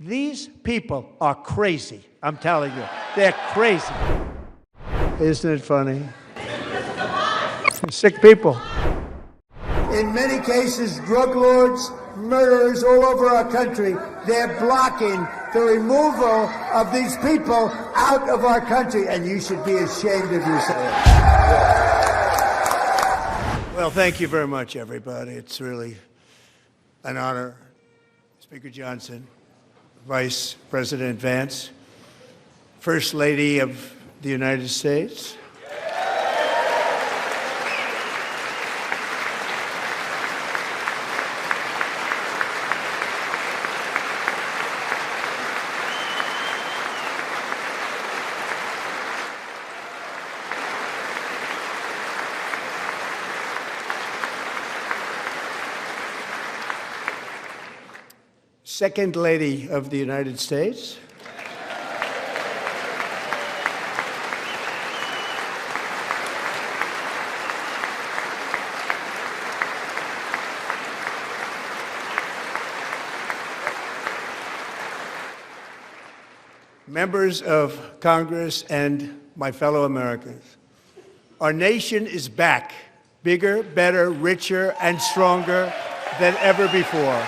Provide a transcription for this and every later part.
These people are crazy. I'm telling you, they're crazy. Isn't it funny? Sick people. In many cases, drug lords, murderers all over our country, they're blocking the removal of these people out of our country, and you should be ashamed of yourself. Well, thank you very much, everybody. It's really an honor. Speaker Johnson, Vice President Vance, First Lady of the United States, Second Lady of the United States, members of Congress, and my fellow Americans. Our nation is back, bigger, better, richer, and stronger than ever before.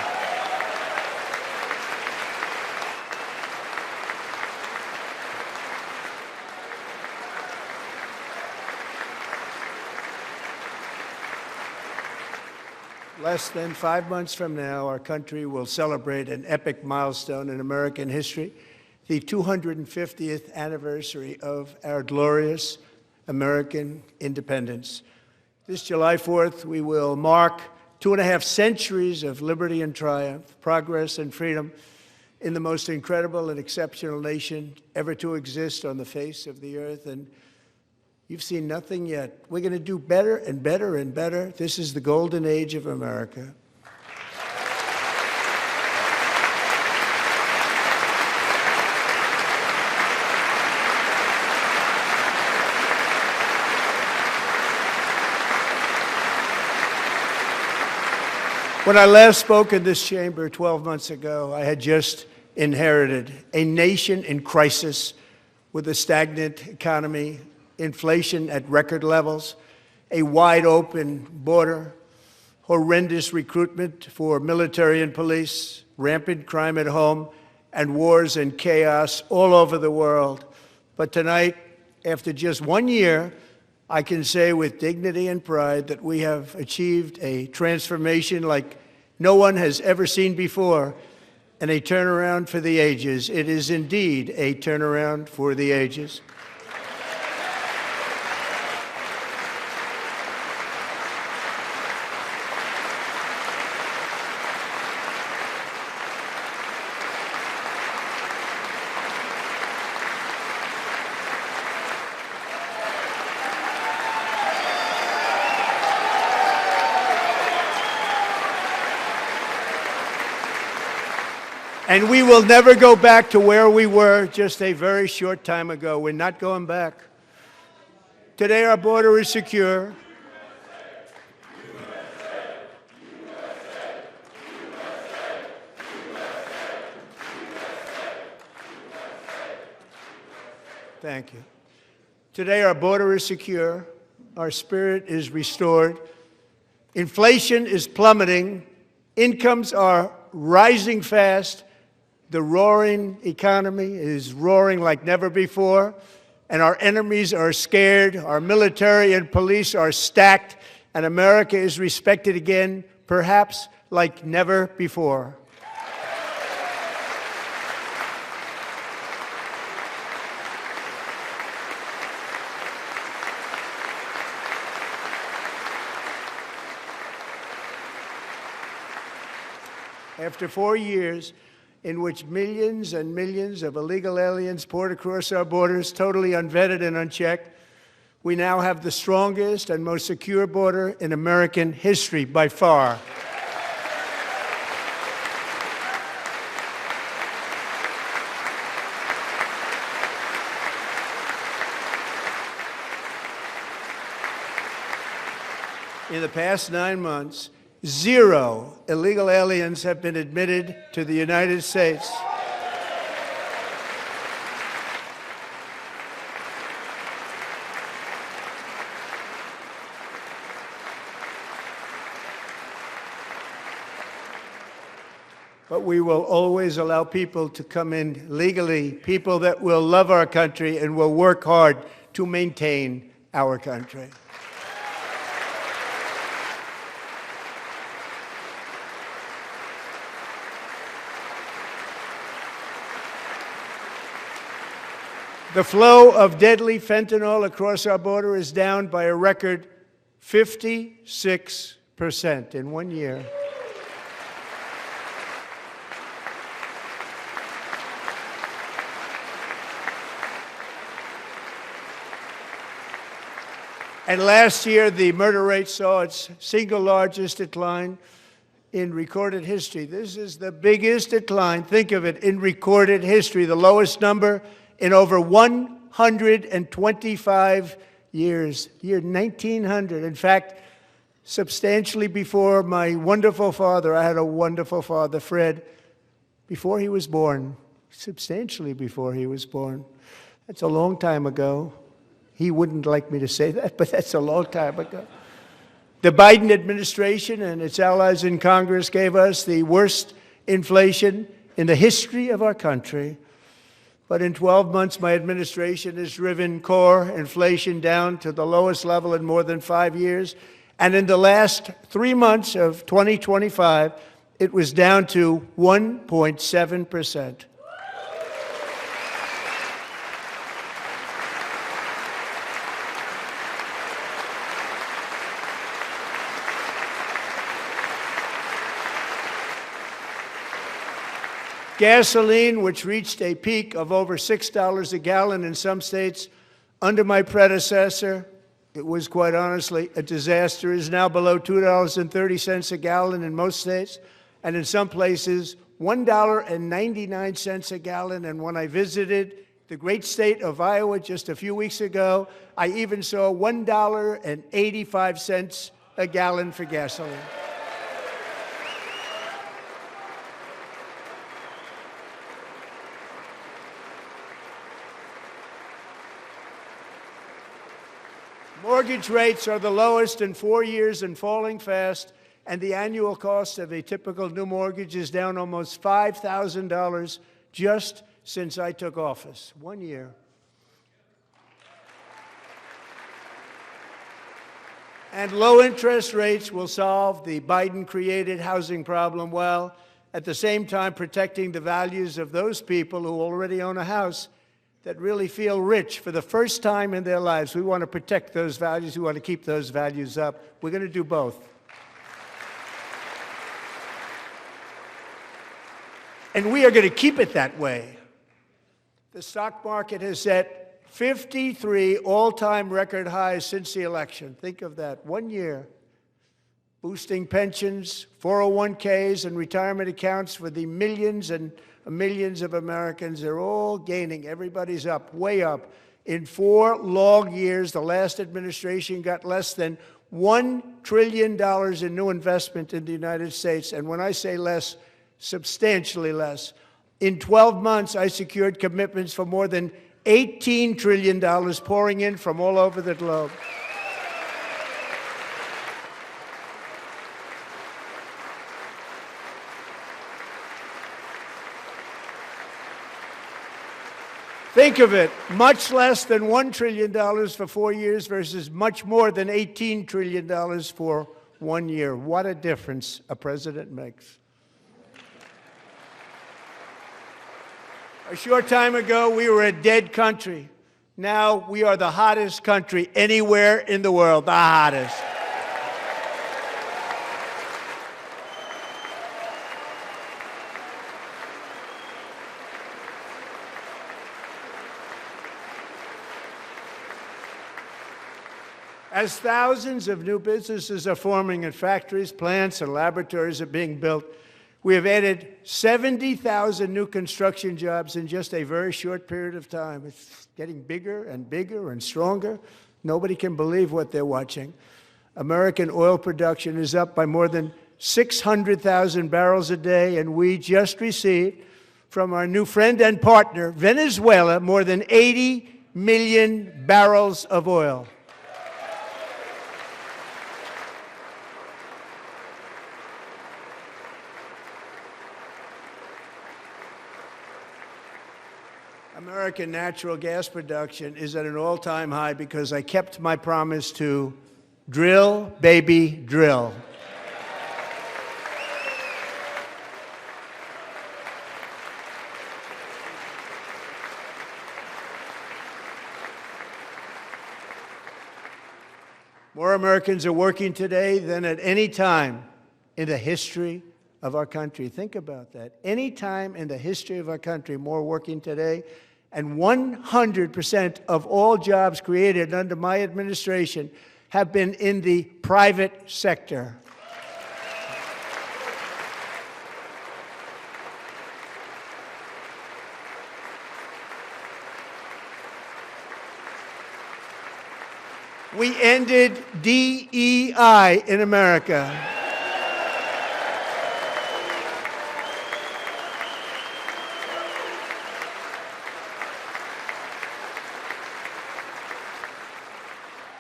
Less than 5 months from now, our country will celebrate an epic milestone in American history, the 250th anniversary of our glorious American independence. This July 4th, we will mark 2.5 centuries of liberty and triumph, progress and freedom in the most incredible and exceptional nation ever to exist on the face of the earth. And you've seen nothing yet. We're going to do better and better and better. This is the golden age of America. When I last spoke in this chamber 12 months ago, I had just inherited a nation in crisis with a stagnant economy, inflation at record levels, a wide-open border, horrendous recruitment for military and police, rampant crime at home, and wars and chaos all over the world. But tonight, after just 1 year, I can say with dignity and pride that we have achieved a transformation like no one has ever seen before, and a turnaround for the ages. It is indeed a turnaround for the ages. And we will never go back to where we were just a very short time ago. We're not going back. Today, our border is secure. Thank you. Today, our border is secure. Our spirit is restored. Inflation is plummeting. Incomes are rising fast. The roaring economy is roaring like never before, and our enemies are scared, our military and police are stacked, and America is respected again, perhaps like never before. After 4 years in which millions and millions of illegal aliens poured across our borders, totally unvetted and unchecked, we now have the strongest and most secure border in American history by far. In the past 9 months, 0 illegal aliens have been admitted to the United States. but we will always allow people to come in legally, people that will love our country and will work hard to maintain our country. The flow of deadly fentanyl across our border is down by a record 56% in 1 year. And last year, the murder rate saw its single largest decline in recorded history. This is the biggest decline, think of it, in recorded history, the lowest number in over 125 years, year 1900. In fact, substantially before my wonderful father, I had a wonderful father, Fred, before he was born, substantially before he was born. That's a long time ago. He wouldn't like me to say that, but that's a long time ago. The Biden administration and its allies in Congress gave us the worst inflation in the history of our country. But in 12 months, my administration has driven core inflation down to the lowest level in more than 5 years. And in the last 3 months of 2025, it was down to 1.7%. Gasoline, which reached a peak of over $6 a gallon in some states under my predecessor, it was quite honestly a disaster, is now below $2.30 a gallon in most states, and in some places, $1.99 a gallon. And when I visited the great state of Iowa just a few weeks ago, I even saw $1.85 a gallon for gasoline. Mortgage rates are the lowest in 4 years and falling fast, and the annual cost of a typical new mortgage is down almost $5,000 just since I took office. 1 year. And low interest rates will solve the Biden-created housing problem while at the same time protecting the values of those people who already own a house that really feel rich for the first time in their lives. We want to protect those values. We want to keep those values up. We're going to do both. And we are going to keep it that way. The stock market has set 53 all-time record highs since the election. Think of that, 1 year. Boosting pensions, 401ks, and retirement accounts for the millions and millions of Americans. They're all gaining. Everybody's up, way up. In 4 long years, the last administration got less than $1 trillion in new investment in the United States. And when I say less, substantially less. In 12 months, I secured commitments for more than $18 trillion pouring in from all over the globe. Think of it, much less than $1 trillion for 4 years versus much more than $18 trillion for 1 year. What a difference a president makes. A short time ago, we were a dead country. Now we are the hottest country anywhere in the world, the hottest. As thousands of new businesses are forming and factories, plants, and laboratories are being built, we have added 70,000 new construction jobs in just a very short period of time. It's getting bigger and bigger and stronger. Nobody can believe what they're watching. American oil production is up by more than 600,000 barrels a day, and we just received from our new friend and partner, Venezuela, more than 80 million barrels of oil. American natural gas production is at an all-time high because I kept my promise to drill, baby, drill. More Americans are working today than at any time in the history of our country. Think about that. Any time in the history of our country, more working today. And 100% of all jobs created under my administration have been in the private sector. We ended DEI in America.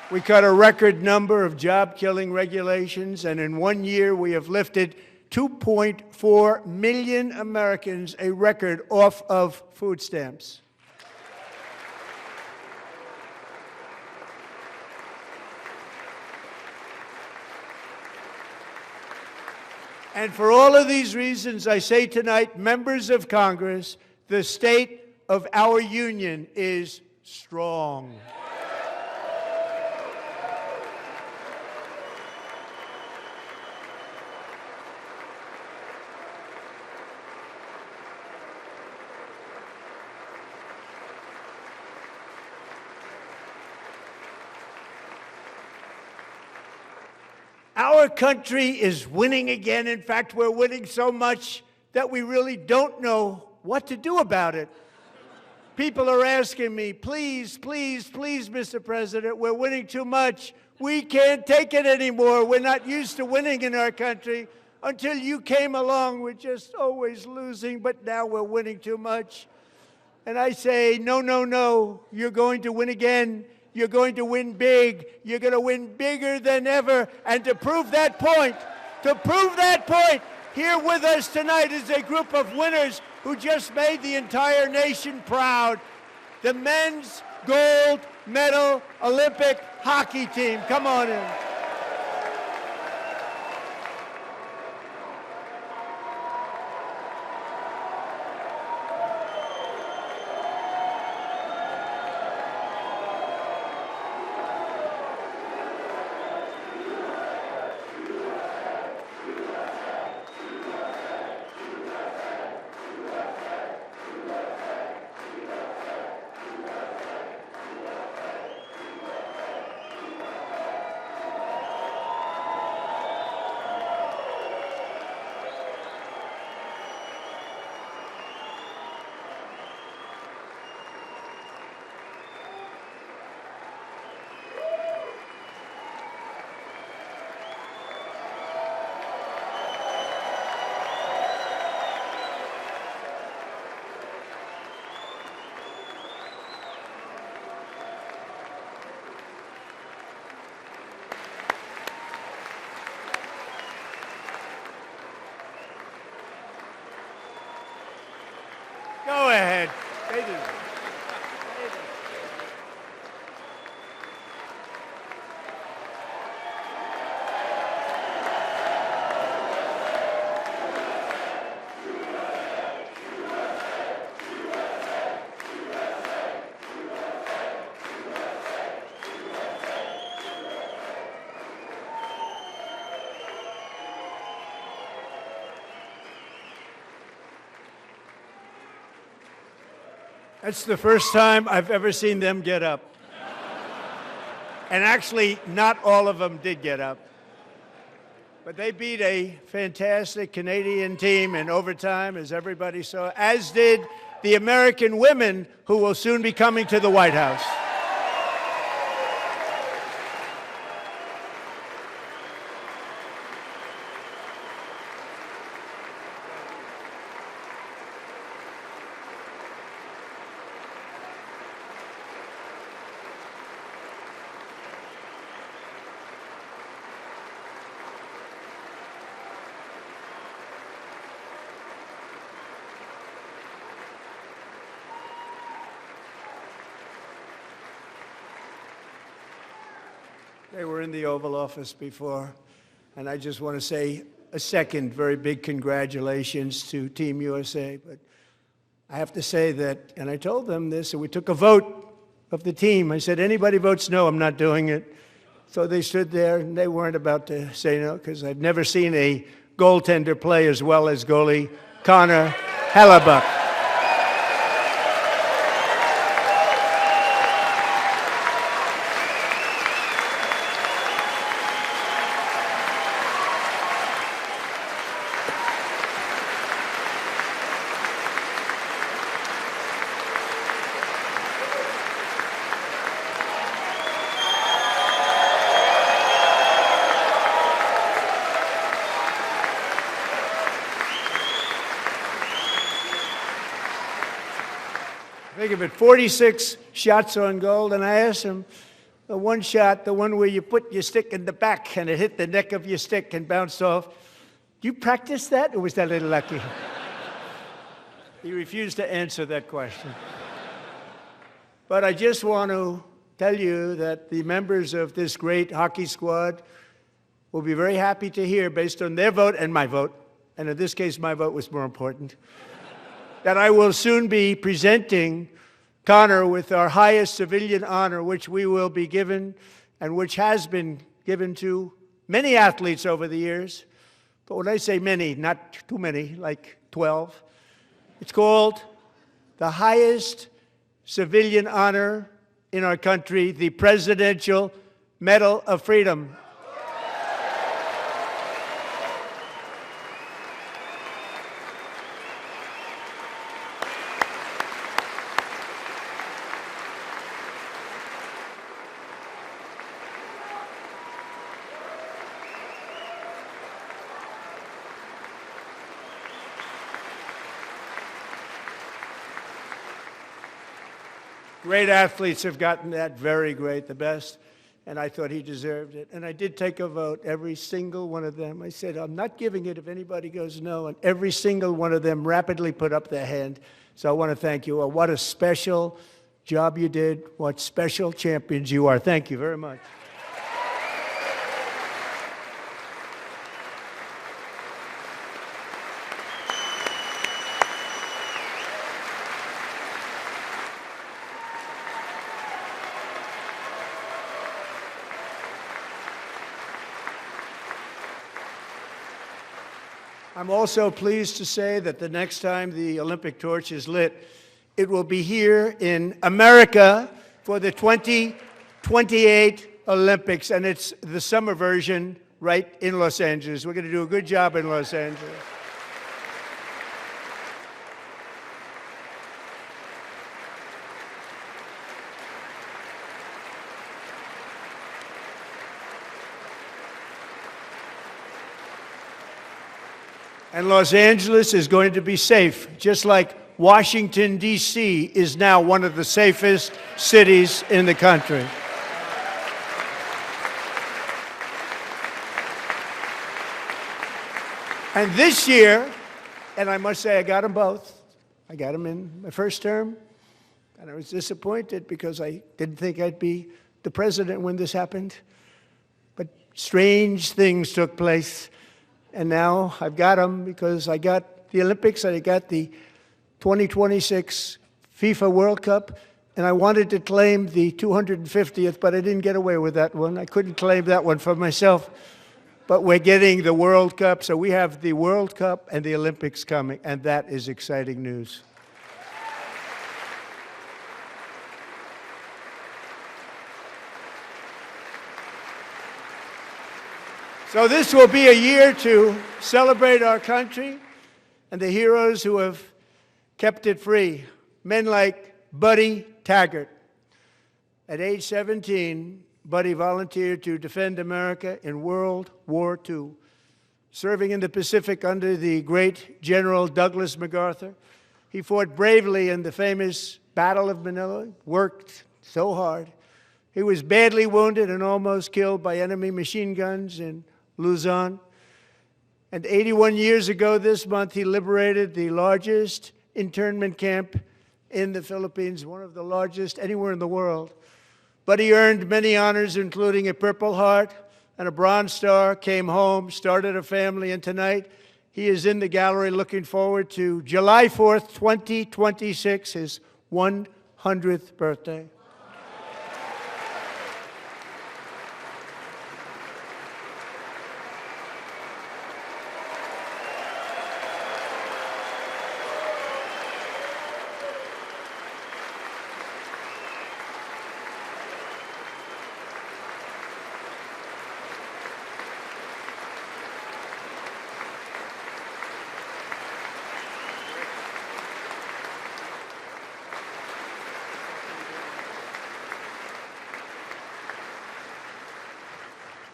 We cut a record number of job-killing regulations, and in 1 year we have lifted 2.4 million Americans, a record, off of food stamps. And for all of these reasons, I say tonight, members of Congress, the state of our union is strong. Our country is winning again. In fact, we're winning so much that we really don't know what to do about it. People are asking me, please, please, please, Mr. President, we're winning too much. We can't take it anymore. We're not used to winning in our country. Until you came along, we're just always losing, but now we're winning too much. And I say, no, no, no, you're going to win again. You're going to win big. You're going to win bigger than ever. And to prove that point, here with us tonight is a group of winners who just made the entire nation proud. The men's gold medal Olympic hockey team. Come on in. Go ahead. That's the first time I've ever seen them get up. And actually, not all of them did get up. But they beat a fantastic Canadian team in overtime, as everybody saw, as did the American women who will soon be coming to the White House. They were in the Oval Office before, and I just want to say a second very big congratulations to Team USA. But I have to say that, and I told them this, and we took a vote of the team. I said, anybody votes no, I'm not doing it. So they stood there, and they weren't about to say no, because I've never seen a goaltender play as well as goalie Connor Hellebuck. Think of it, 46 shots on goal, and I asked him, the one shot, the one where you put your stick in the back and it hit the neck of your stick and bounced off, do you practice that, or was that a little lucky? He refused to answer that question. But I just want to tell you that the members of this great hockey squad will be very happy to hear, based on their vote and my vote, and in this case my vote was more important, that I will soon be presenting Connor with our highest civilian honor, which we will be given and which has been given to many athletes over the years. But when I say many, not too many, like 12, it's called the highest civilian honor in our country, the Presidential Medal of Freedom. Great athletes have gotten that, very great, the best, and I thought he deserved it. And I did take a vote, every single one of them. I said, I'm not giving it if anybody goes no, and every single one of them rapidly put up their hand. So I want to thank you all. What a special job you did. What special champions you are. Thank you very much. I'm also pleased to say that the next time the Olympic torch is lit, it will be here in America for the 2028 Olympics, and it's the summer version right in Los Angeles. We're going to do a good job in Los Angeles. And Los Angeles is going to be safe, just like Washington, D.C. is now one of the safest cities in the country. And this year, and I must say I got them both. I got them in my first term, and I was disappointed because I didn't think I'd be the president when this happened. But strange things took place. And now I've got them because I got the Olympics and I got the 2026 FIFA World Cup, and I wanted to claim the 250th, but I didn't get away with that one. I couldn't claim that one for myself. But we're getting the World Cup, so we have the World Cup and the Olympics coming, and that is exciting news. So this will be a year to celebrate our country and the heroes who have kept it free. Men like Buddy Taggart. At age 17, Buddy volunteered to defend America in World War II, serving in the Pacific under the great General Douglas MacArthur. He fought bravely in the famous Battle of Manila, worked so hard. He was badly wounded and almost killed by enemy machine guns in Luzon. And 81 years ago this month, he liberated the largest internment camp in the Philippines, one of the largest anywhere in the world. Buddy earned many honors, including a Purple Heart and a Bronze Star, came home, started a family, and tonight he is in the gallery looking forward to July 4th, 2026, his 100th birthday.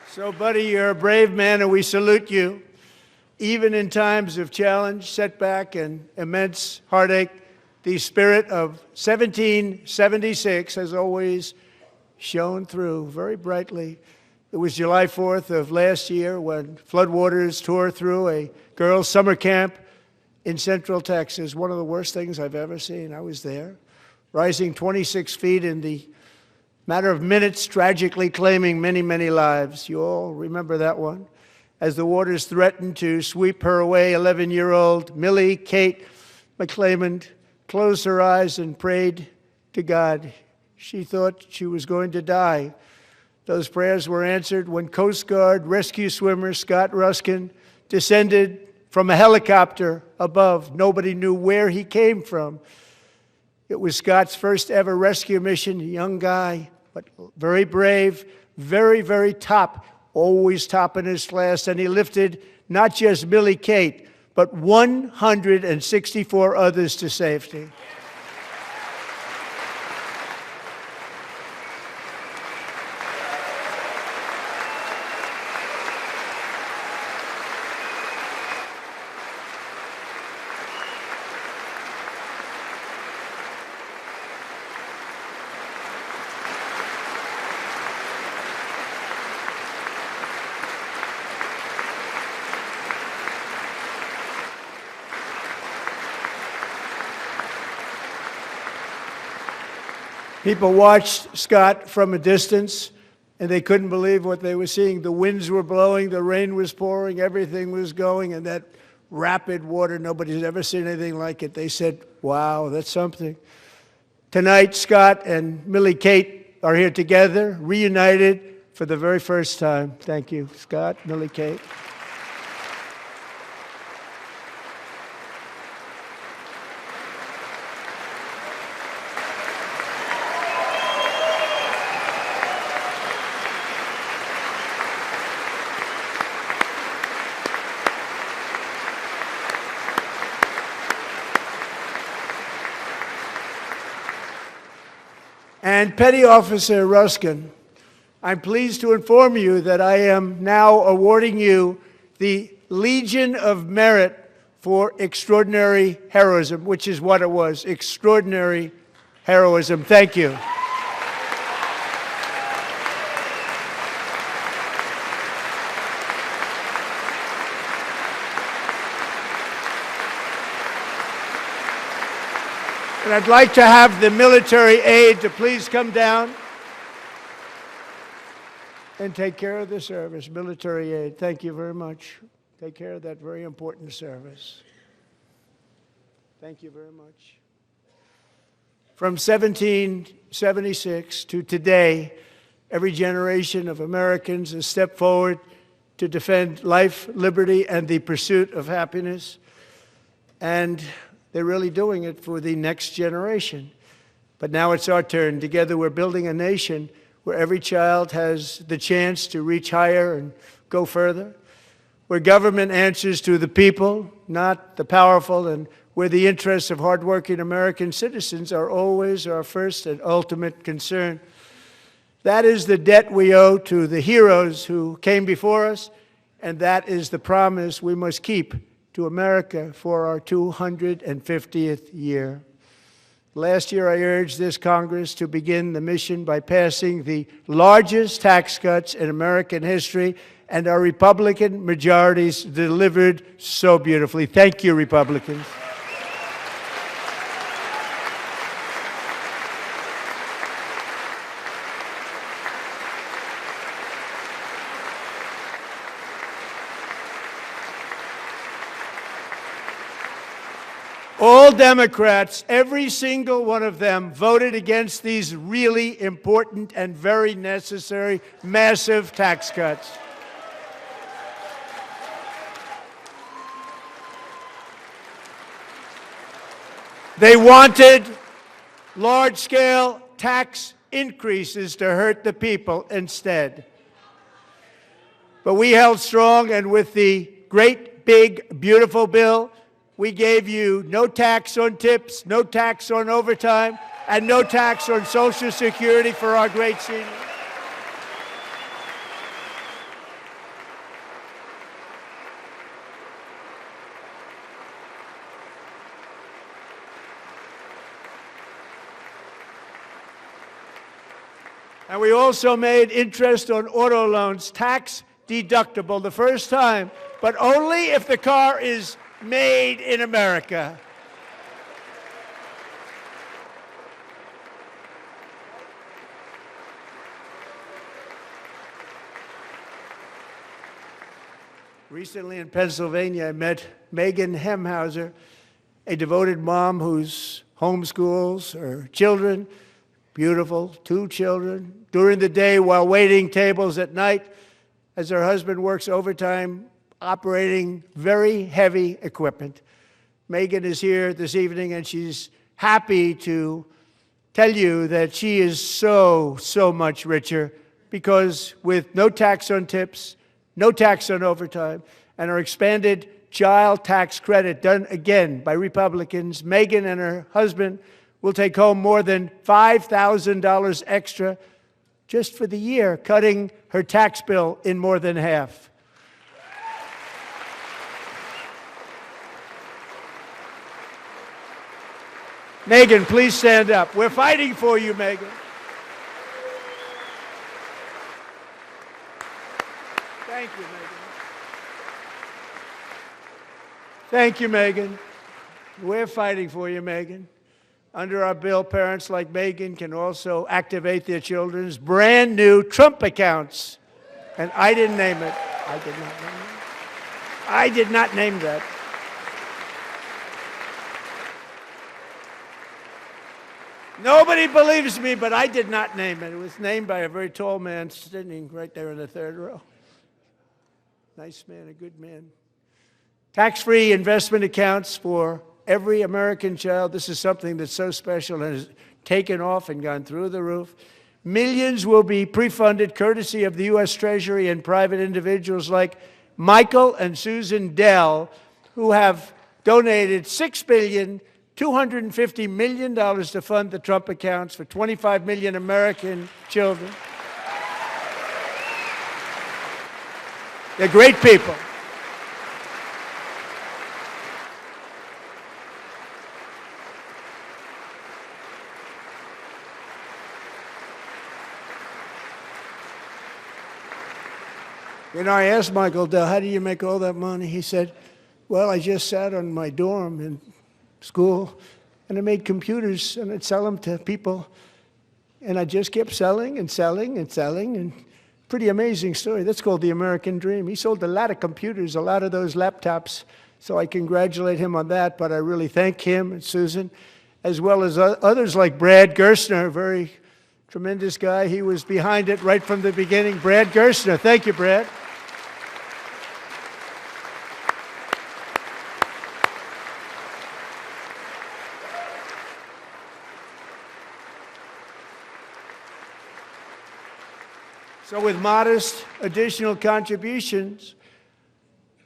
So, buddy, you're a brave man, and we salute you. Even in times of challenge, setback, and immense heartache, the spirit of 1776 has always shone through very brightly. It was July 4th of last year when floodwaters tore through a girls' summer camp in Central Texas, one of the worst things I've ever seen. I was there, rising 26 feet in the matter of minutes, tragically claiming many, many lives. You all remember that one. As the waters threatened to sweep her away, 11-year-old Millie Kate McClelland closed her eyes and prayed to God. She thought she was going to die. Those prayers were answered when Coast Guard rescue swimmer Scott Ruskin descended from a helicopter above. Nobody knew where he came from. It was Scott's first ever rescue mission, a young guy, but very brave, very, very top, always top in his class, and he lifted not just Millie Kate, but 164 others to safety. People watched Scott from a distance, and they couldn't believe what they were seeing. The winds were blowing, the rain was pouring, everything was going, and that rapid water, nobody's ever seen anything like it. They said, wow, that's something. Tonight, Scott and Millie Kate are here together, reunited for the very first time. Thank you, Scott, Millie Kate. And Petty Officer Ruskin, I'm pleased to inform you that I am now awarding you the Legion of Merit for extraordinary heroism, which is what it was, extraordinary heroism. Thank you. And I'd like to have the military aide to please come down and take care of the service. Military aide, thank you very much. Take care of that very important service. Thank you very much. From 1776 to today, every generation of Americans has stepped forward to defend life, liberty, and the pursuit of happiness. And they're really doing it for the next generation. But now it's our turn. Together we're building a nation where every child has the chance to reach higher and go further, where government answers to the people, not the powerful, and where the interests of hardworking American citizens are always our first and ultimate concern. That is the debt we owe to the heroes who came before us, and that is the promise we must keep to America for our 250th year. Last year, I urged this Congress to begin the mission by passing the largest tax cuts in American history, and our Republican majorities delivered so beautifully. Thank you, Republicans. All Democrats, every single one of them, voted against these really important and very necessary massive tax cuts. They wanted large-scale tax increases to hurt the people instead. But we held strong, and with the great, big, beautiful bill, we gave you no tax on tips, no tax on overtime, and no tax on Social Security for our great seniors. And we also made interest on auto loans tax deductible the first time, but only if the car is made in America. Recently in Pennsylvania, I met Megan Hemhauser, a devoted mom who's homeschools her children, beautiful, 2 children, during the day while waiting tables at night as her husband works overtime operating very heavy equipment. Megan is here this evening, and she's happy to tell you that she is so much richer because with no tax on tips, no tax on overtime, and our expanded child tax credit done again by Republicans, Megan and her husband will take home more than $5,000 extra just for the year, cutting her tax bill in more than half. Megan, please stand up. We're fighting for you, Megan. Thank you, Megan. Thank you, Megan. We're fighting for you, Megan. Under our bill, parents like Megan can also activate their children's brand new Trump accounts. And I didn't name it. I did not name it. I did not name that. Nobody believes me, but I did not name it. It was named by a very tall man sitting right there in the 3rd row. Nice man, a good man. Tax-free investment accounts for every American child. This is something that's so special and has taken off and gone through the roof. Millions will be pre-funded courtesy of the U.S. Treasury and private individuals like Michael and Susan Dell, who have donated $6.25 billion to fund the Trump accounts for 25 million American children. They're great people. You know, I asked Michael Dell, how do you make all that money? He said, well, I just sat on my dorm in school, and I made computers, and I'd sell them to people. And I just kept selling and selling and selling, and pretty amazing story. That's called the American dream. He sold a lot of computers, a lot of those laptops, so I congratulate him on that, but I really thank him and Susan, as well as others like Brad Gerstner, a very tremendous guy. He was behind it right from the beginning. Brad Gerstner. Thank you, Brad. So with modest additional contributions,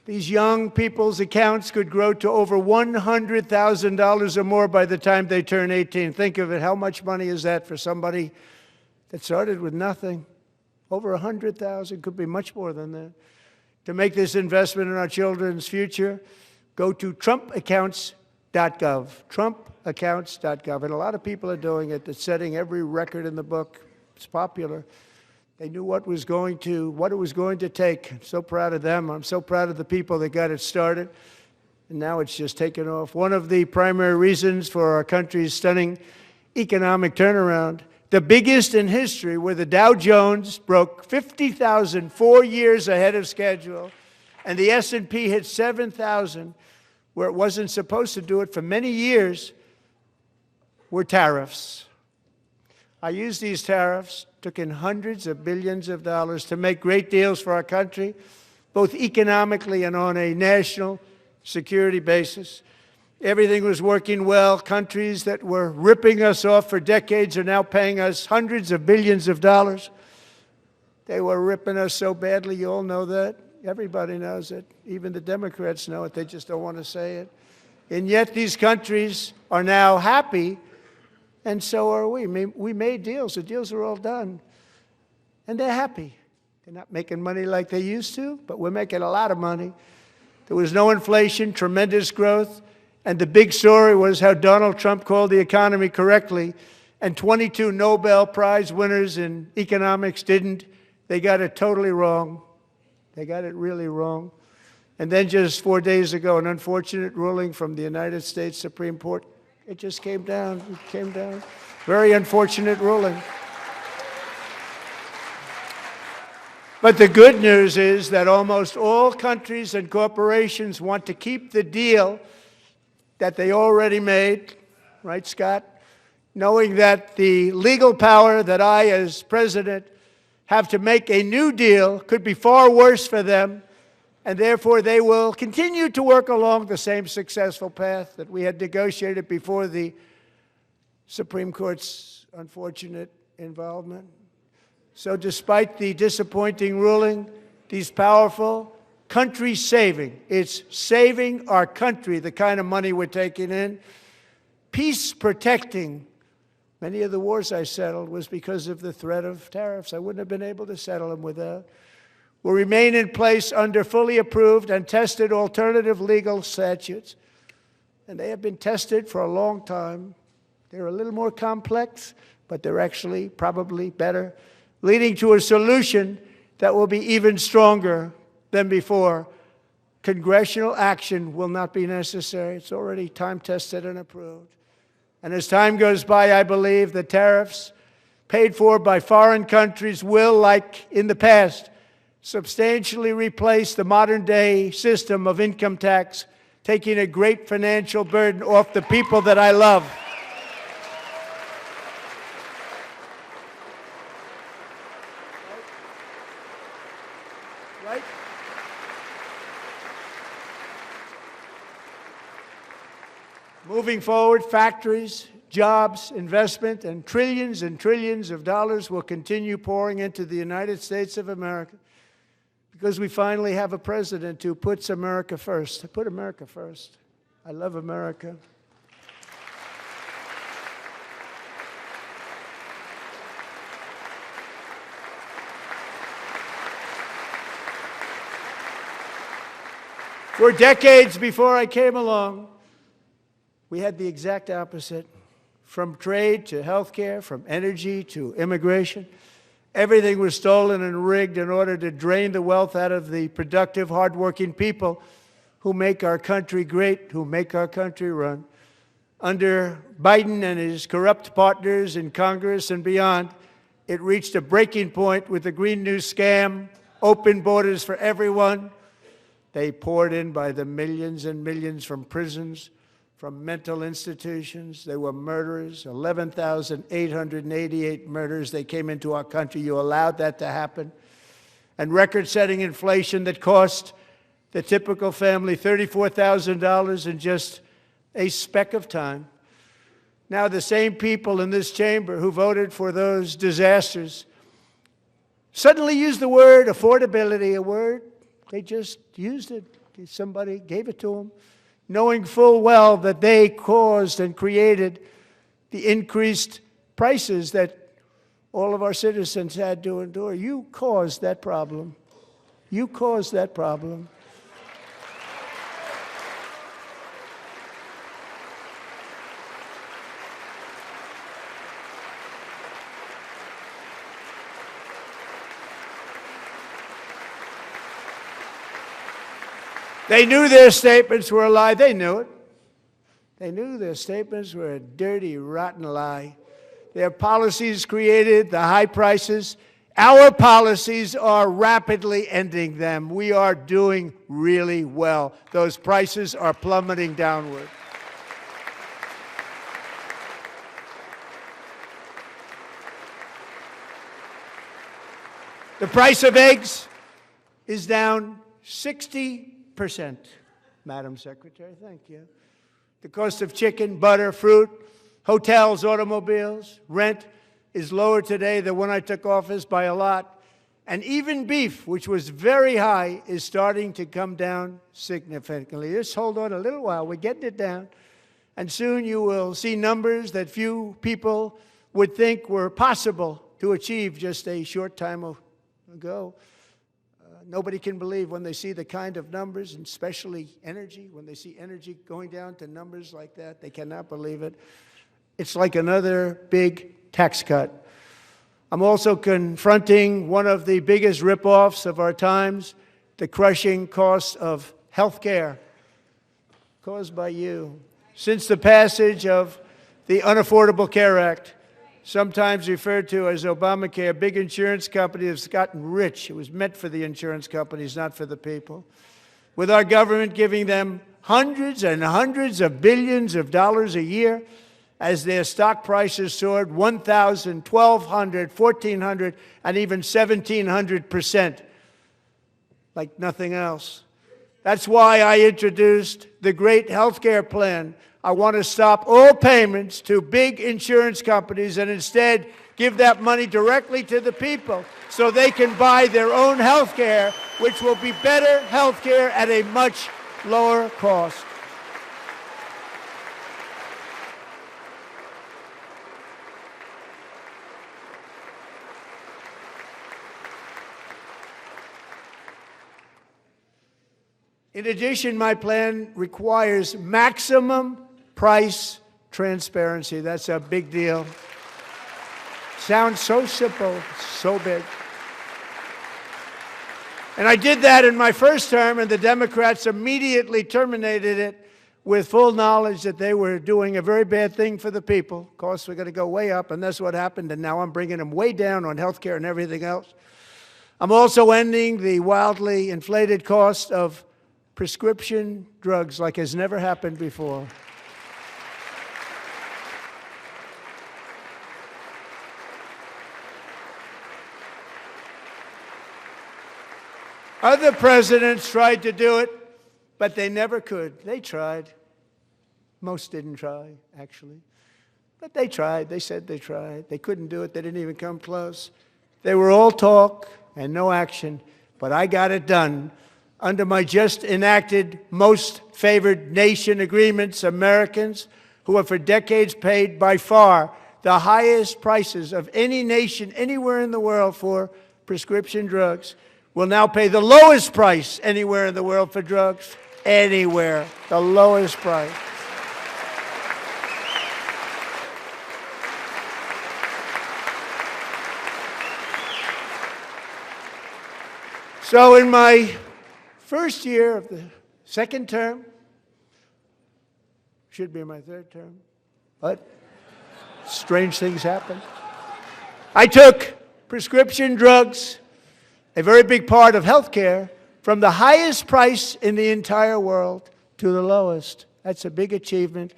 these young people's accounts could grow to over $100,000 or more by the time they turn 18. Think of it. How much money is that for somebody that started with nothing? Over 100,000, could be much more than that. To make this investment in our children's future, go to trumpaccounts.gov, trumpaccounts.gov. And a lot of people are doing it. It's setting every record in the book. It's popular. They knew what it was going to take. I'm so proud of them. I'm so proud of the people that got it started. And now it's just taken off. One of the primary reasons for our country's stunning economic turnaround, the biggest in history, where the Dow Jones broke 50,000 4 years ahead of schedule, and the S&P hit 7,000, where it wasn't supposed to do it for many years, were tariffs. I used these tariffs, took in hundreds of billions of dollars to make great deals for our country, both economically and on a national security basis. Everything was working well. Countries that were ripping us off for decades are now paying us hundreds of billions of dollars. They were ripping us so badly, you all know that. Everybody knows it. Even the Democrats know it. They just don't want to say it. And yet these countries are now happy, and so are we. We made deals. The deals are all done. And they're happy. They're not making money like they used to, but we're making a lot of money. There was no inflation, tremendous growth, and the big story was how Donald Trump called the economy correctly, and 22 Nobel Prize winners in economics didn't. They got it totally wrong. They got it really wrong. And then just 4 days ago, an unfortunate ruling from the United States Supreme Court. It just came down. It came down. Very unfortunate ruling. But the good news is that almost all countries and corporations want to keep the deal that they already made, right, Scott? Knowing that the legal power that I, as president, have to make a new deal could be far worse for them, and therefore they will continue to work along the same successful path that we had negotiated before the Supreme Court's unfortunate involvement. So despite the disappointing ruling, these powerful, country-saving, it's saving our country, the kind of money we're taking in, peace-protecting. Many of the wars I settled was because of the threat of tariffs. I wouldn't have been able to settle them without. Will remain in place under fully approved and tested alternative legal statutes. And they have been tested for a long time. They're a little more complex, but they're actually probably better, leading to a solution that will be even stronger than before. Congressional action will not be necessary. It's already time-tested and approved. And as time goes by, I believe the tariffs paid for by foreign countries will, like in the past, substantially replace the modern-day system of income tax, taking a great financial burden off the people that I love. Right? Moving forward, factories, jobs, investment, and trillions of dollars will continue pouring into the United States of America because we finally have a president who puts America first. I put America first. I love America. For decades before I came along, we had the exact opposite. From trade to health care, from energy to immigration, everything was stolen and rigged in order to drain the wealth out of the productive, hardworking people who make our country great, who make our country run. Under Biden and his corrupt partners in Congress and beyond, it reached a breaking point with the Green New scam, open borders for everyone. They poured in by the millions and millions from prisons, from mental institutions. They were murderers, 11,888 murders. They came into our country. You allowed that to happen. And record-setting inflation that cost the typical family $34,000 in just a speck of time. Now the same people in this chamber who voted for those disasters suddenly used the word affordability, a word. They just used it. Somebody gave it to them, knowing full well that they caused and created the increased prices that all of our citizens had to endure. You caused that problem. You caused that problem. They knew their statements were a lie. They knew it. They knew their statements were a dirty, rotten lie. Their policies created the high prices Our policies are rapidly ending them. We are doing really well. Those prices are plummeting downward. The price of eggs is down 60%, Madam Secretary. Thank you. The cost of chicken, butter, fruit, hotels, automobiles, rent is lower today than when I took office by a lot. And even beef, which was very high, is starting to come down significantly. Just hold on a little while. We're getting it down. And soon you will see numbers that few people would think were possible to achieve just a short time ago. Nobody can believe when they see the kind of numbers, and especially energy, when they see energy going down to numbers like that, they cannot believe it. It's like another big tax cut. I'm also confronting one of the biggest ripoffs of our times, the crushing cost of health care caused by you. Since the passage of the Unaffordable Care Act, sometimes referred to as Obamacare, big insurance company has gotten rich. It was meant for the insurance companies, not for the people. With our government giving them hundreds and hundreds of billions of dollars a year as their stock prices soared 1,000, 1,200, 1,400, and even 1,700%, like nothing else. That's why I introduced the great health care plan. I want to stop all payments to big insurance companies and instead give that money directly to the people so they can buy their own health care, which will be better health care at a much lower cost. In addition, my plan requires maximum price transparency. That's a big deal. Sounds so simple, so big. And I did that in my first term, and the Democrats immediately terminated it with full knowledge that they were doing a very bad thing for the people. Costs were going to go way up, and that's what happened, and now I'm bringing them way down on health care and everything else. I'm also ending the wildly inflated cost of prescription drugs like has never happened before. Other presidents tried to do it, but they never could. They tried. Most didn't try, actually. But they tried. They said they tried. They couldn't do it. They didn't even come close. They were all talk and no action, but I got it done. Under my just enacted most favored nation agreements, Americans who have for decades paid by far the highest prices of any nation anywhere in the world for prescription drugs will now pay the lowest price anywhere in the world for drugs. Anywhere, the lowest price. So in my first year of the second term, should be my third term, but strange things happen. I took prescription drugs, a very big part of health care, from the highest price in the entire world to the lowest. That's a big achievement.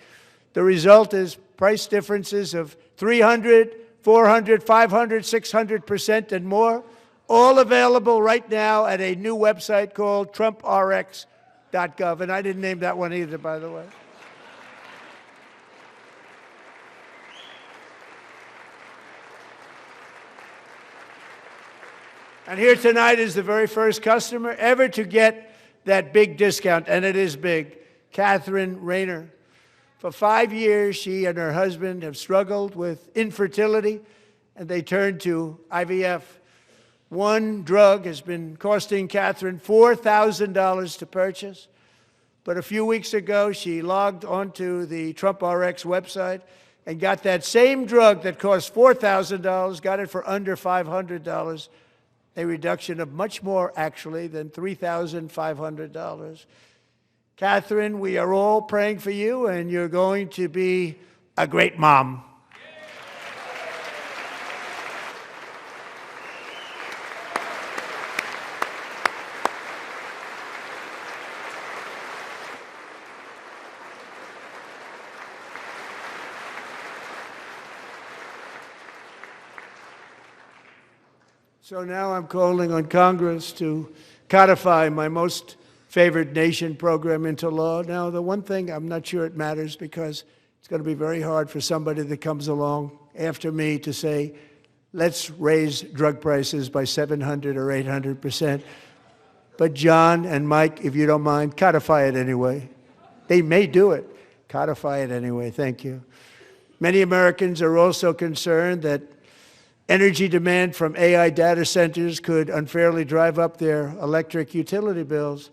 The result is price differences of 300, 400, 500, 600% and more, all available right now at a new website called TrumpRx.gov. And I didn't name that one either, by the way. And here tonight is the very first customer ever to get that big discount, and it is big, Catherine Rayner. For 5 years, she and her husband have struggled with infertility, and they turned to IVF. One drug has been costing Catherine $4,000 to purchase, but a few weeks ago, she logged onto the TrumpRx website and got that same drug that cost $4,000, got it for under $500. A reduction of much more, actually, than $3,500. Catherine, we are all praying for you, and you're going to be a great mom. So now I'm calling on Congress to codify my most favored nation program into law. Now, the one thing, I'm not sure it matters because it's going to be very hard for somebody that comes along after me to say, let's raise drug prices by 700 or 800%. But John and Mike, if you don't mind, codify it anyway. They may do it. Codify it anyway. Thank you. Many Americans are also concerned that energy demand from AI data centers could unfairly drive up their electric utility bills.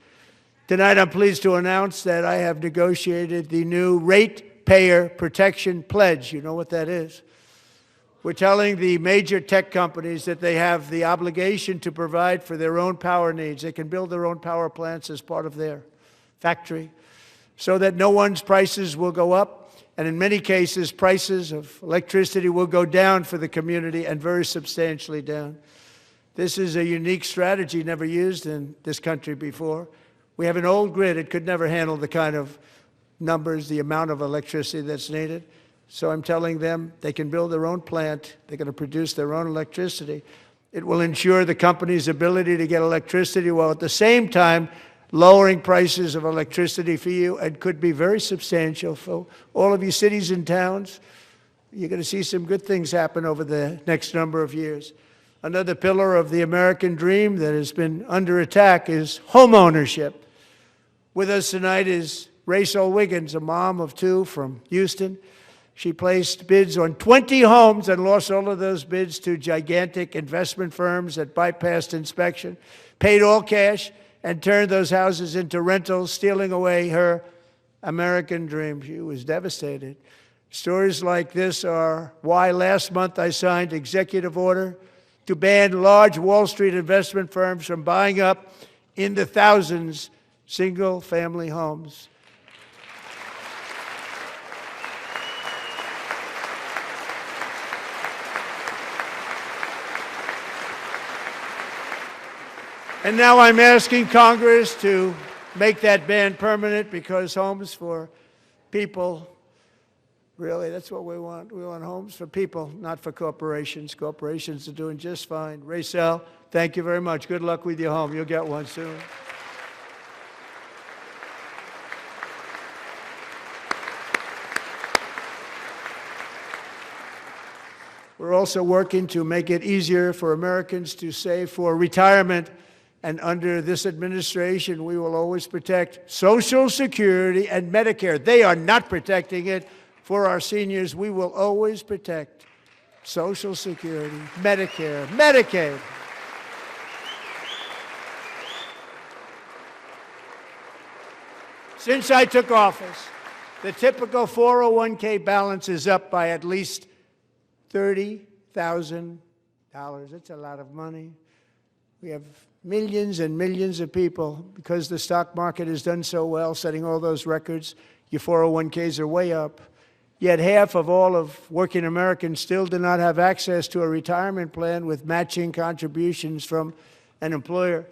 Tonight, I'm pleased to announce that I have negotiated the new Ratepayer Protection Pledge. You know what that is? We're telling the major tech companies that they have the obligation to provide for their own power needs. They can build their own power plants as part of their factory so that no one's prices will go up. And in many cases, prices of electricity will go down for the community and very substantially down. This is a unique strategy never used in this country before. We have an old grid. It could never handle the kind of numbers, the amount of electricity that's needed. So I'm telling them they can build their own plant. They're going to produce their own electricity. It will ensure the company's ability to get electricity while at the same time lowering prices of electricity for you, and could be very substantial for all of you cities and towns. You're going to see some good things happen over the next number of years. Another pillar of the American dream that has been under attack is home ownership. With us tonight is Rachel Wiggins, a mom of two from Houston. She placed bids on 20 homes and lost all of those bids to gigantic investment firms that bypassed inspection, paid all cash, and turned those houses into rentals, stealing away her American dream. She was devastated. Stories like this are why last month I signed executive order to ban large Wall Street investment firms from buying up in the thousands single-family homes. And now I'm asking Congress to make that ban permanent, because homes for people, really, that's what we want. We want homes for people, not for corporations. Corporations are doing just fine. Rachel, thank you very much. Good luck with your home. You'll get one soon. We're also working to make it easier for Americans to save for retirement. And under this administration, we will always protect Social Security and Medicare. They are not protecting it for our seniors. We will always protect Social Security, Medicare, Medicaid. Since I took office, the typical 401k balance is up by at least $30,000. That's a lot of money. We have millions and millions of people, because the stock market has done so well, setting all those records. Your 401ks are way up. Yet half of all of working Americans still do not have access to a retirement plan with matching contributions from an employer.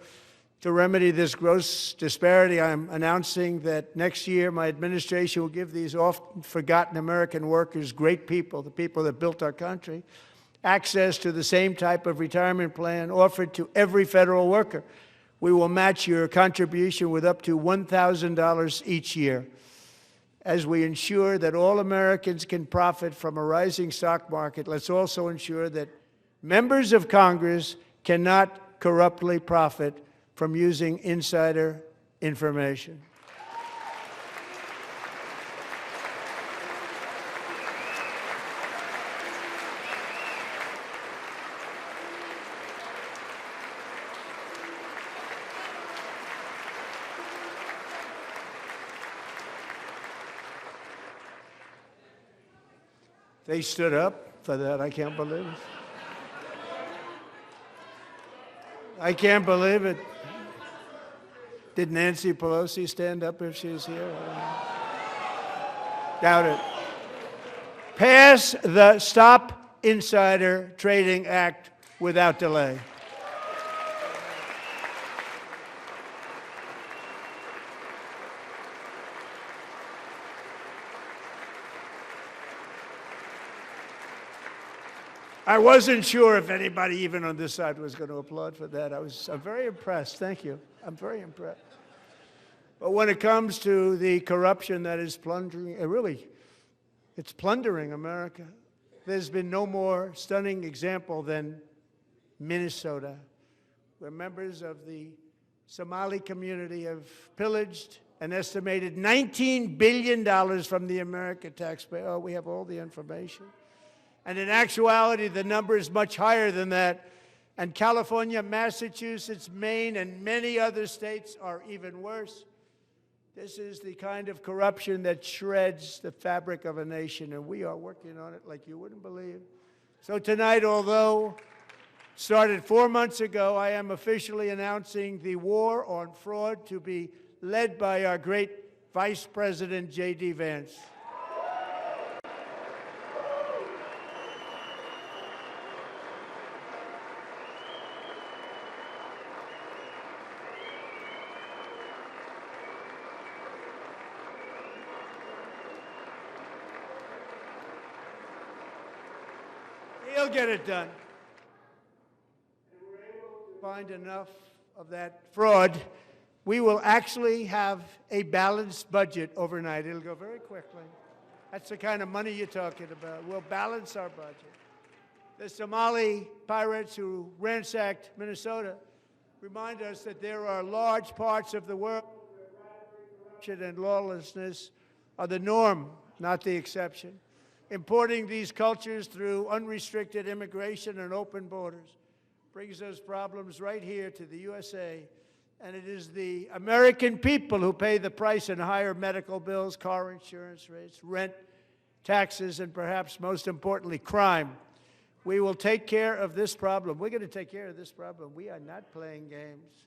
To remedy this gross disparity, I'm announcing that next year my administration will give these often forgotten American workers, great people, the people that built our country, access to the same type of retirement plan offered to every federal worker. We will match your contribution with up to $1,000 each year. As we ensure that all Americans can profit from a rising stock market, let's also ensure that members of Congress cannot corruptly profit from using insider information. They stood up for that. I can't believe it. I can't believe it. Did Nancy Pelosi stand up if she's here? Doubt it. Pass the Stop Insider Trading Act without delay. I wasn't sure if anybody, even on this side, was going to applaud for that. I'm very impressed. Thank you. I'm very impressed. But when it comes to the corruption that is plundering, it's plundering America. There's been no more stunning example than Minnesota, where members of the Somali community have pillaged an estimated $19 billion from the American taxpayer. Oh, we have all the information. And in actuality, the number is much higher than that. And California, Massachusetts, Maine, and many other states are even worse. This is the kind of corruption that shreds the fabric of a nation, and we are working on it like you wouldn't believe. So tonight, although started 4 months ago, I am officially announcing the war on fraud to be led by our great Vice President, J.D. Vance. He'll get it done. And we're able to find enough of that fraud. We will actually have a balanced budget overnight. It'll go very quickly. That's the kind of money you're talking about. We'll balance our budget. The Somali pirates who ransacked Minnesota remind us that there are large parts of the world where corruption and lawlessness are the norm, not the exception. Importing these cultures through unrestricted immigration and open borders brings those problems right here to the USA. And it is the American people who pay the price in higher medical bills, car insurance rates, rent, taxes, and perhaps most importantly, crime. We will take care of this problem. We're going to take care of this problem. We are not playing games.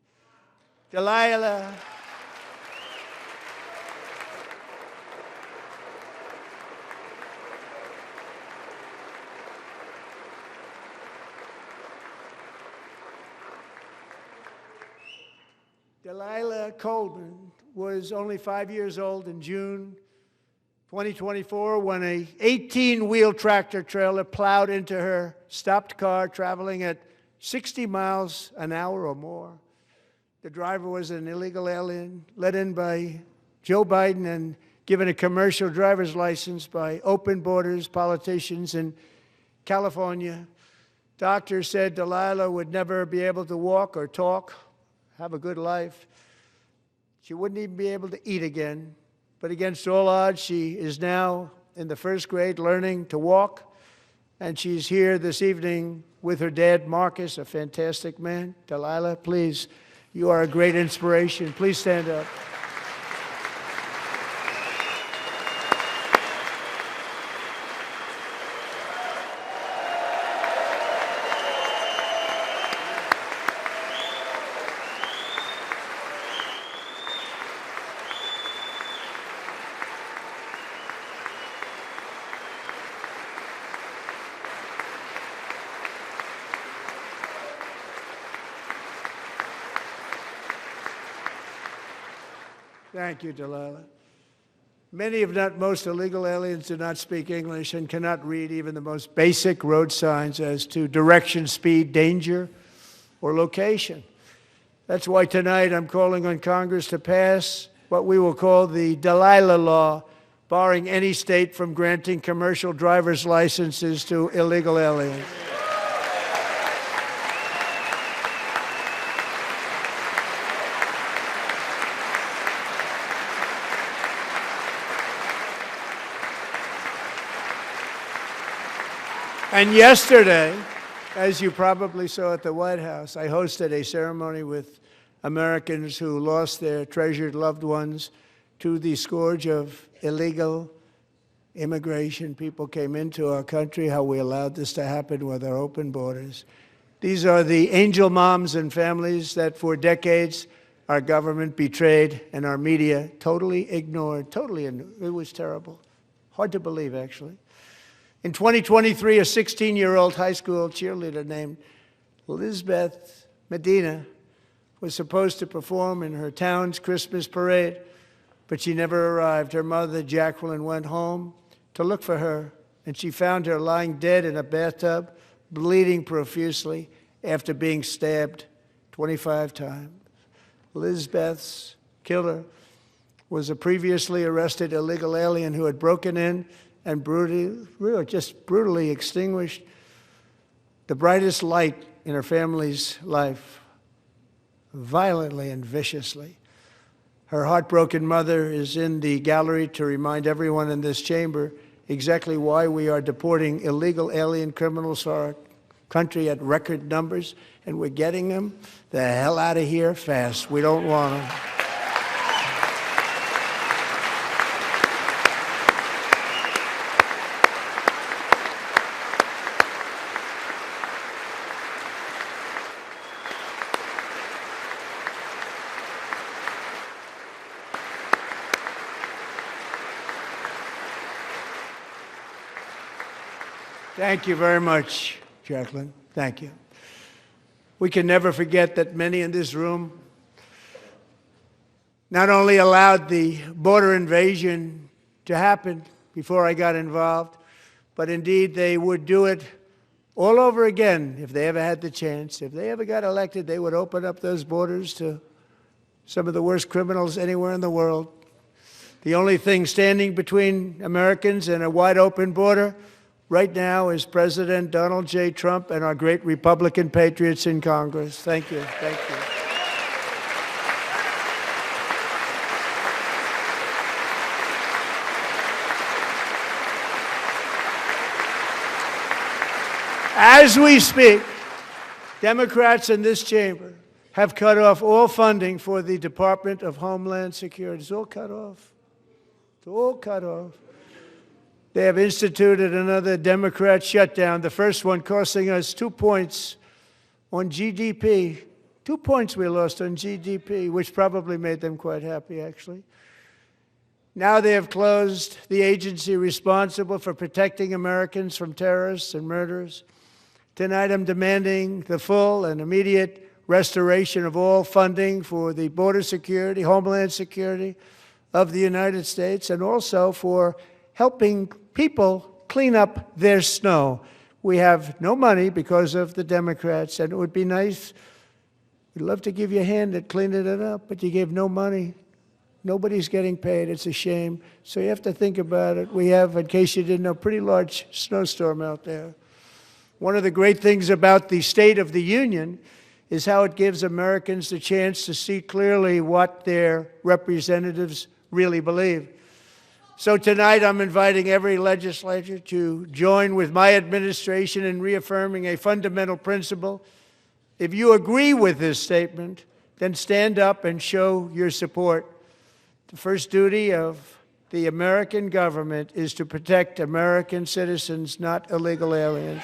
Delilah. Delilah Coleman was only 5 years old in June 2024 when a 18-wheel tractor trailer plowed into her stopped car traveling at 60 miles an hour or more. The driver was an illegal alien let in by Joe Biden and given a commercial driver's license by open borders politicians in California. Doctors said Delilah would never be able to walk or talk, have a good life. She wouldn't even be able to eat again. But against all odds, she is now in the first grade learning to walk. And she's here this evening with her dad, Marcus, a fantastic man. Delilah, please, you are a great inspiration. Please stand up. Thank you, Delilah. Many, if not most, illegal aliens do not speak English and cannot read even the most basic road signs as to direction, speed, danger, or location. That's why tonight I'm calling on Congress to pass what we will call the Delilah Law, barring any state from granting commercial driver's licenses to illegal aliens. And yesterday, as you probably saw at the White House, I hosted a ceremony with Americans who lost their treasured loved ones to the scourge of illegal immigration. People came into our country, how we allowed this to happen with our open borders. These are the angel moms and families that for decades our government betrayed and our media totally ignored. It was terrible. Hard to believe, actually. In 2023, a 16-year-old high school cheerleader named Elizabeth Medina was supposed to perform in her town's Christmas parade, but she never arrived. Her mother, Jacqueline, went home to look for her, and she found her lying dead in a bathtub, bleeding profusely after being stabbed 25 times. Lizbeth's killer was a previously arrested illegal alien who had broken in and brutally extinguished the brightest light in her family's life, violently and viciously. Her heartbroken mother is in the gallery to remind everyone in this chamber exactly why we are deporting illegal alien criminals to our country at record numbers, and we're getting them the hell out of here fast. We don't want them. Thank you very much, Jacqueline. Thank you. We can never forget that many in this room not only allowed the border invasion to happen before I got involved, but indeed they would do it all over again if they ever had the chance. If they ever got elected, they would open up those borders to some of the worst criminals anywhere in the world. The only thing standing between Americans and a wide open border right now is President Donald J. Trump and our great Republican patriots in Congress. Thank you. Thank you. As we speak, Democrats in this chamber have cut off all funding for the Department of Homeland Security. It's all cut off. It's all cut off. They have instituted another Democrat shutdown, the first one costing us 2 points on GDP. 2 points we lost on GDP, which probably made them quite happy, actually. Now they have closed the agency responsible for protecting Americans from terrorists and murderers. Tonight I'm demanding the full and immediate restoration of all funding for the border security, homeland security of the United States, and also for helping people clean up their snow. We have no money because of the Democrats, and it would be nice. We'd love to give you a hand at cleaning it up, but you gave no money. Nobody's getting paid. It's a shame. So you have to think about it. We have, in case you didn't know, a pretty large snowstorm out there. One of the great things about the State of the Union is how it gives Americans the chance to see clearly what their representatives really believe. So tonight I'm inviting every legislator to join with my administration in reaffirming a fundamental principle. If you agree with this statement, then stand up and show your support. The first duty of the American government is to protect American citizens, not illegal aliens.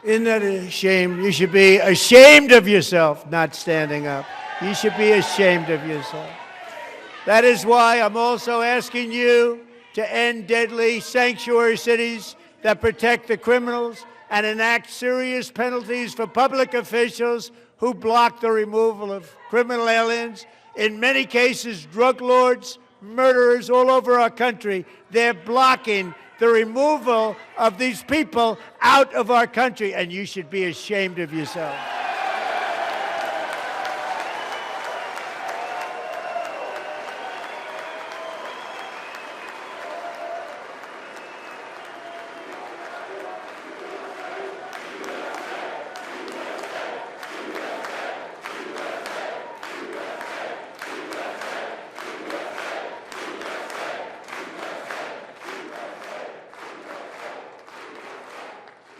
Isn't that a shame? You should be ashamed of yourself not standing up. You should be ashamed of yourself. That is why I'm also asking you to end deadly sanctuary cities that protect the criminals and enact serious penalties for public officials who block the removal of criminal aliens. In many cases, drug lords, murderers all over our country, they're blocking the removal of these people out of our country, and you should be ashamed of yourself.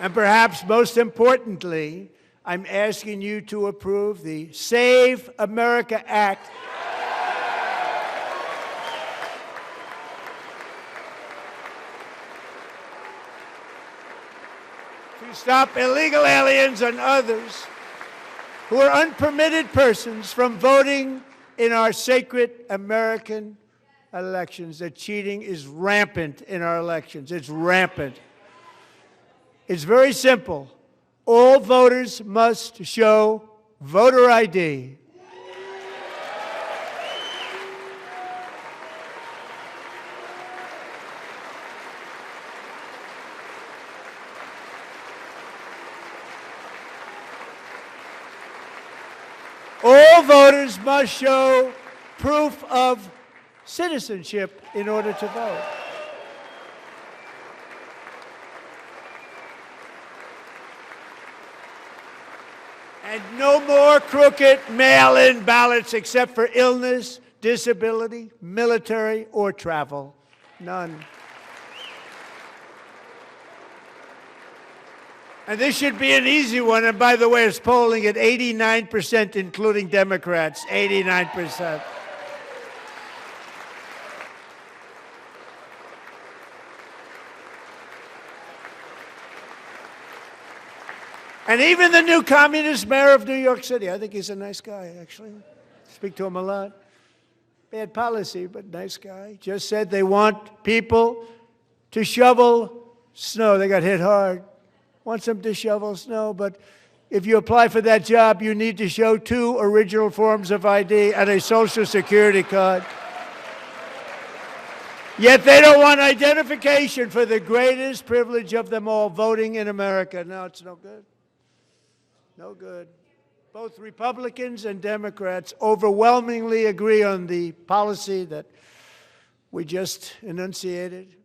And perhaps most importantly, I'm asking you to approve the Save America Act. To stop illegal aliens and others who are unpermitted persons from voting in our sacred American elections. That cheating is rampant in our elections. It's rampant. It's very simple. All voters must show voter ID. All voters must show proof of citizenship in order to vote. And no more crooked mail-in ballots except for illness, disability, military, or travel. None. And this should be an easy one. And by the way, it's polling at 89%, including Democrats, 89%. And even the new communist mayor of New York City, I think he's a nice guy, actually. Speak to him a lot. Bad policy, but nice guy. Just said they want people to shovel snow. They got hit hard. Wants them to shovel snow, but if you apply for that job, you need to show 2 original forms of ID and a Social Security card. Yet they don't want identification for the greatest privilege of them all, voting in America. No, it's no good. No good. Both Republicans and Democrats overwhelmingly agree on the policy that we just enunciated.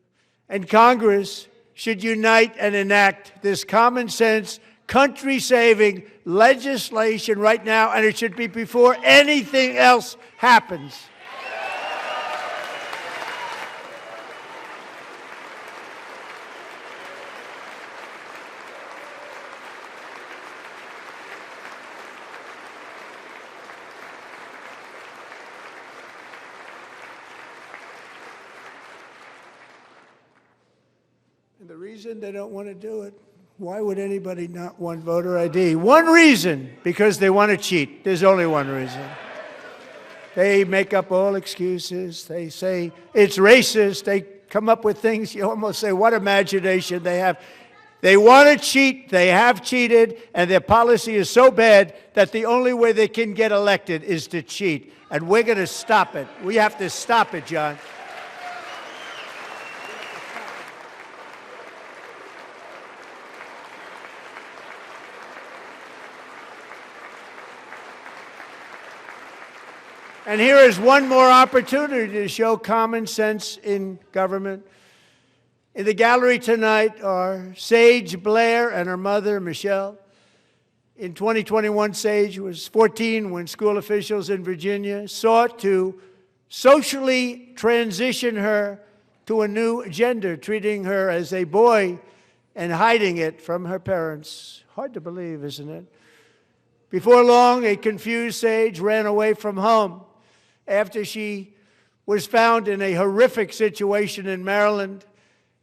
And Congress should unite and enact this common sense, country-saving legislation right now, and it should be before anything else happens. And the reason they don't want to do it, why would anybody not want voter ID? One reason, because they want to cheat. There's only one reason. They make up all excuses. They say it's racist. They come up with things you almost say, what imagination they have. They want to cheat. They have cheated. And their policy is so bad that the only way they can get elected is to cheat. And we're going to stop it. We have to stop it, John. And here is one more opportunity to show common sense in government. In the gallery tonight are Sage Blair and her mother, Michelle. In 2021, Sage was 14 when school officials in Virginia sought to socially transition her to a new gender, treating her as a boy and hiding it from her parents. Hard to believe, isn't it? Before long, a confused Sage ran away from home after she was found in a horrific situation in Maryland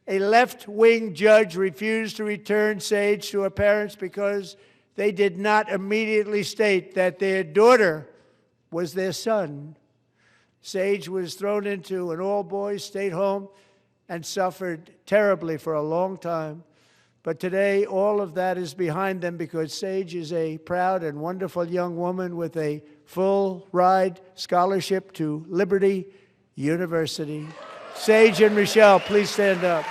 A left-wing judge refused to return Sage to her parents because they did not immediately state that their daughter was their son. Sage was thrown into an all-boys state home and suffered terribly for a long time. But today, all of that is behind them because Sage is a proud and wonderful young woman with a full-ride scholarship to Liberty University. Sage and Michelle, please stand up.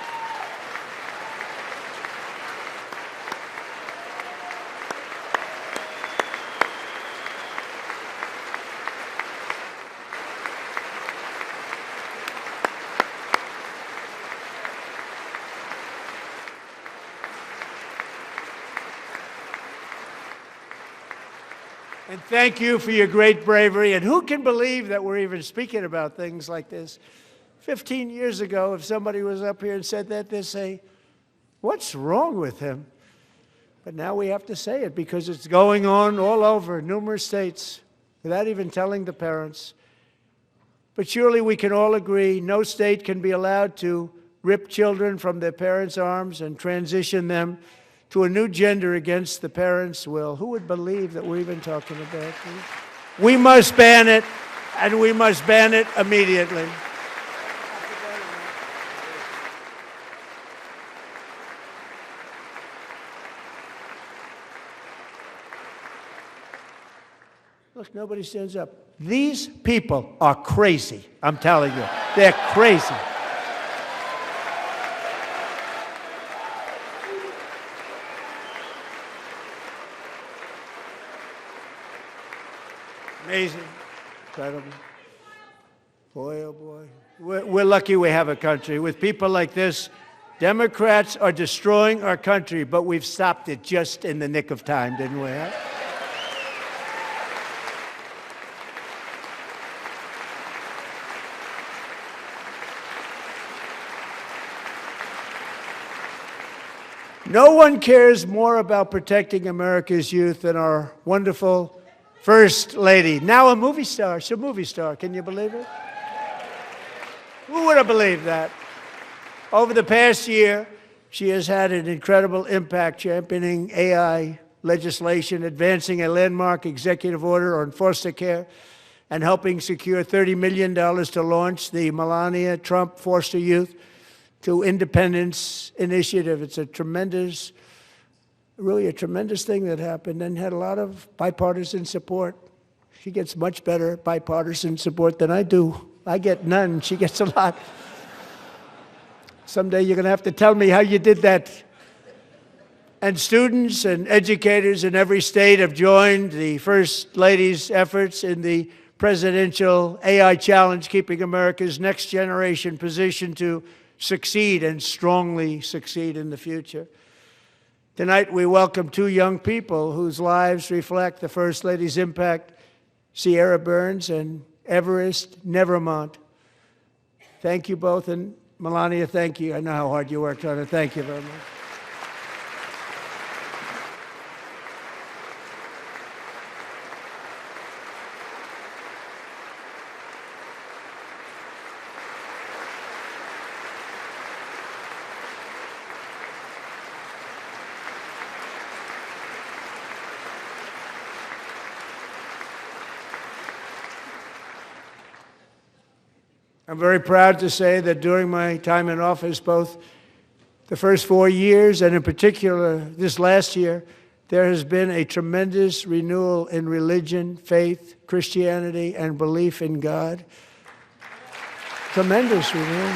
And thank you for your great bravery. And who can believe that we're even speaking about things like this? 15 years ago, if somebody was up here and said that, they'd say, what's wrong with him? But now we have to say it because it's going on all over numerous states without even telling the parents. But surely we can all agree no state can be allowed to rip children from their parents' arms and transition them to a new gender against the parents' will. Who would believe that we're even talking about this? We must ban it, and we must ban it immediately. Look, nobody stands up. These people are crazy, I'm telling you. They're crazy. Amazing. Incredible. Boy, oh boy. We're lucky we have a country. With people like this, Democrats are destroying our country, but we've stopped it just in the nick of time, didn't we? Huh? No one cares more about protecting America's youth than our wonderful First Lady, now a movie star. She's a movie star. Can you believe it? Who would have believed that? Over the past year, she has had an incredible impact championing AI legislation, advancing a landmark executive order on foster care, and helping secure $30 million to launch the Melania Trump Foster Youth to Independence Initiative. It's a tremendous, really a tremendous thing that happened and had a lot of bipartisan support. She gets much better bipartisan support than I do. I get none. She gets a lot. Someday you're going to have to tell me how you did that. And students and educators in every state have joined the First Lady's efforts in the presidential AI challenge, keeping America's next generation positioned to succeed and strongly succeed in the future. Tonight, we welcome two young people whose lives reflect the First Lady's impact, Sierra Burns and Everest Nevermont. Thank you both, and Melania, thank you. I know how hard you worked on it. Thank you very much. I'm very proud to say that during my time in office, both the first 4 years and in particular this last year, there has been a tremendous renewal in religion, faith, Christianity, and belief in God. Tremendous renewal.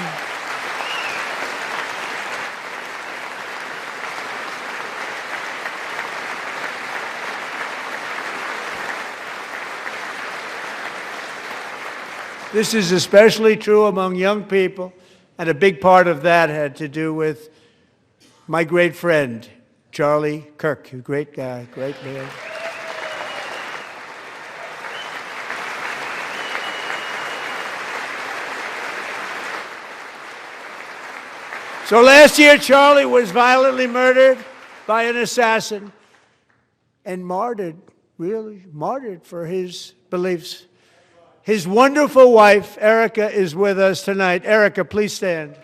This is especially true among young people, and a big part of that had to do with my great friend, Charlie Kirk, a great guy, great man. So last year, Charlie was violently murdered by an assassin and martyred, really martyred for his beliefs. His wonderful wife, Erica, is with us tonight. Erica, please stand.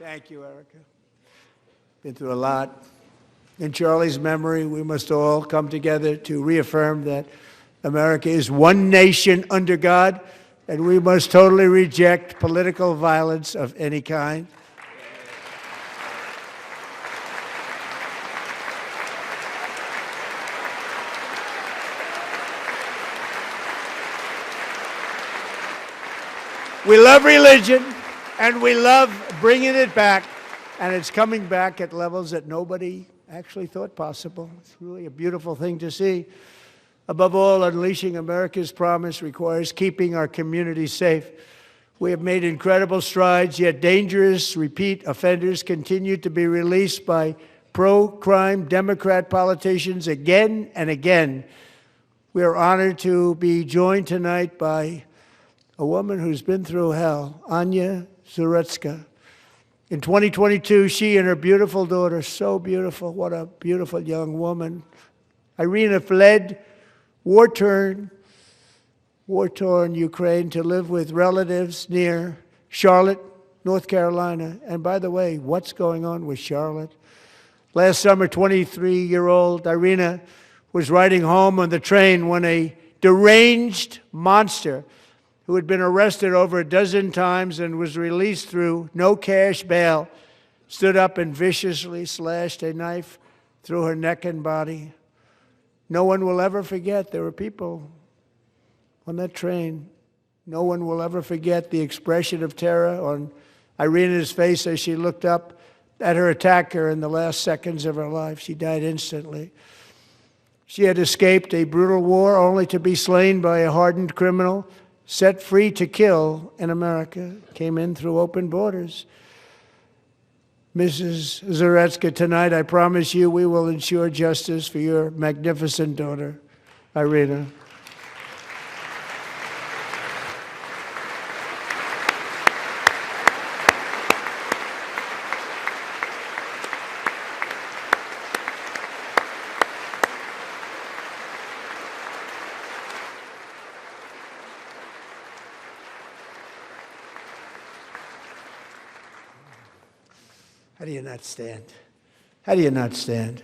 Thank you, Erica. Been through a lot. In Charlie's memory, we must all come together to reaffirm that America is one nation under God, and we must totally reject political violence of any kind. We love religion, and we love bringing it back, and it's coming back at levels that nobody actually thought possible. It's really a beautiful thing to see. Above all, unleashing America's promise requires keeping our communities safe. We have made incredible strides, yet dangerous repeat offenders continue to be released by pro-crime Democrat politicians again and again. We are honored to be joined tonight by a woman who's been through hell, Anya Zarutska. In 2022, she and her beautiful daughter, so beautiful, what a beautiful young woman, Irina, fled war-torn Ukraine to live with relatives near Charlotte, North Carolina. And by the way, what's going on with Charlotte? Last summer, 23-year-old Irina was riding home on the train when a deranged monster who had been arrested over a dozen times and was released through no cash bail, stood up and viciously slashed a knife through her neck and body. No one will ever forget. There were people on that train. No one will ever forget the expression of terror on Irina's face as she looked up at her attacker in the last seconds of her life. She died instantly. She had escaped a brutal war only to be slain by a hardened criminal set free to kill in America, came in through open borders. Mrs. Zarutska, tonight I promise you we will ensure justice for your magnificent daughter, Irina. How do you not stand? How do you not stand?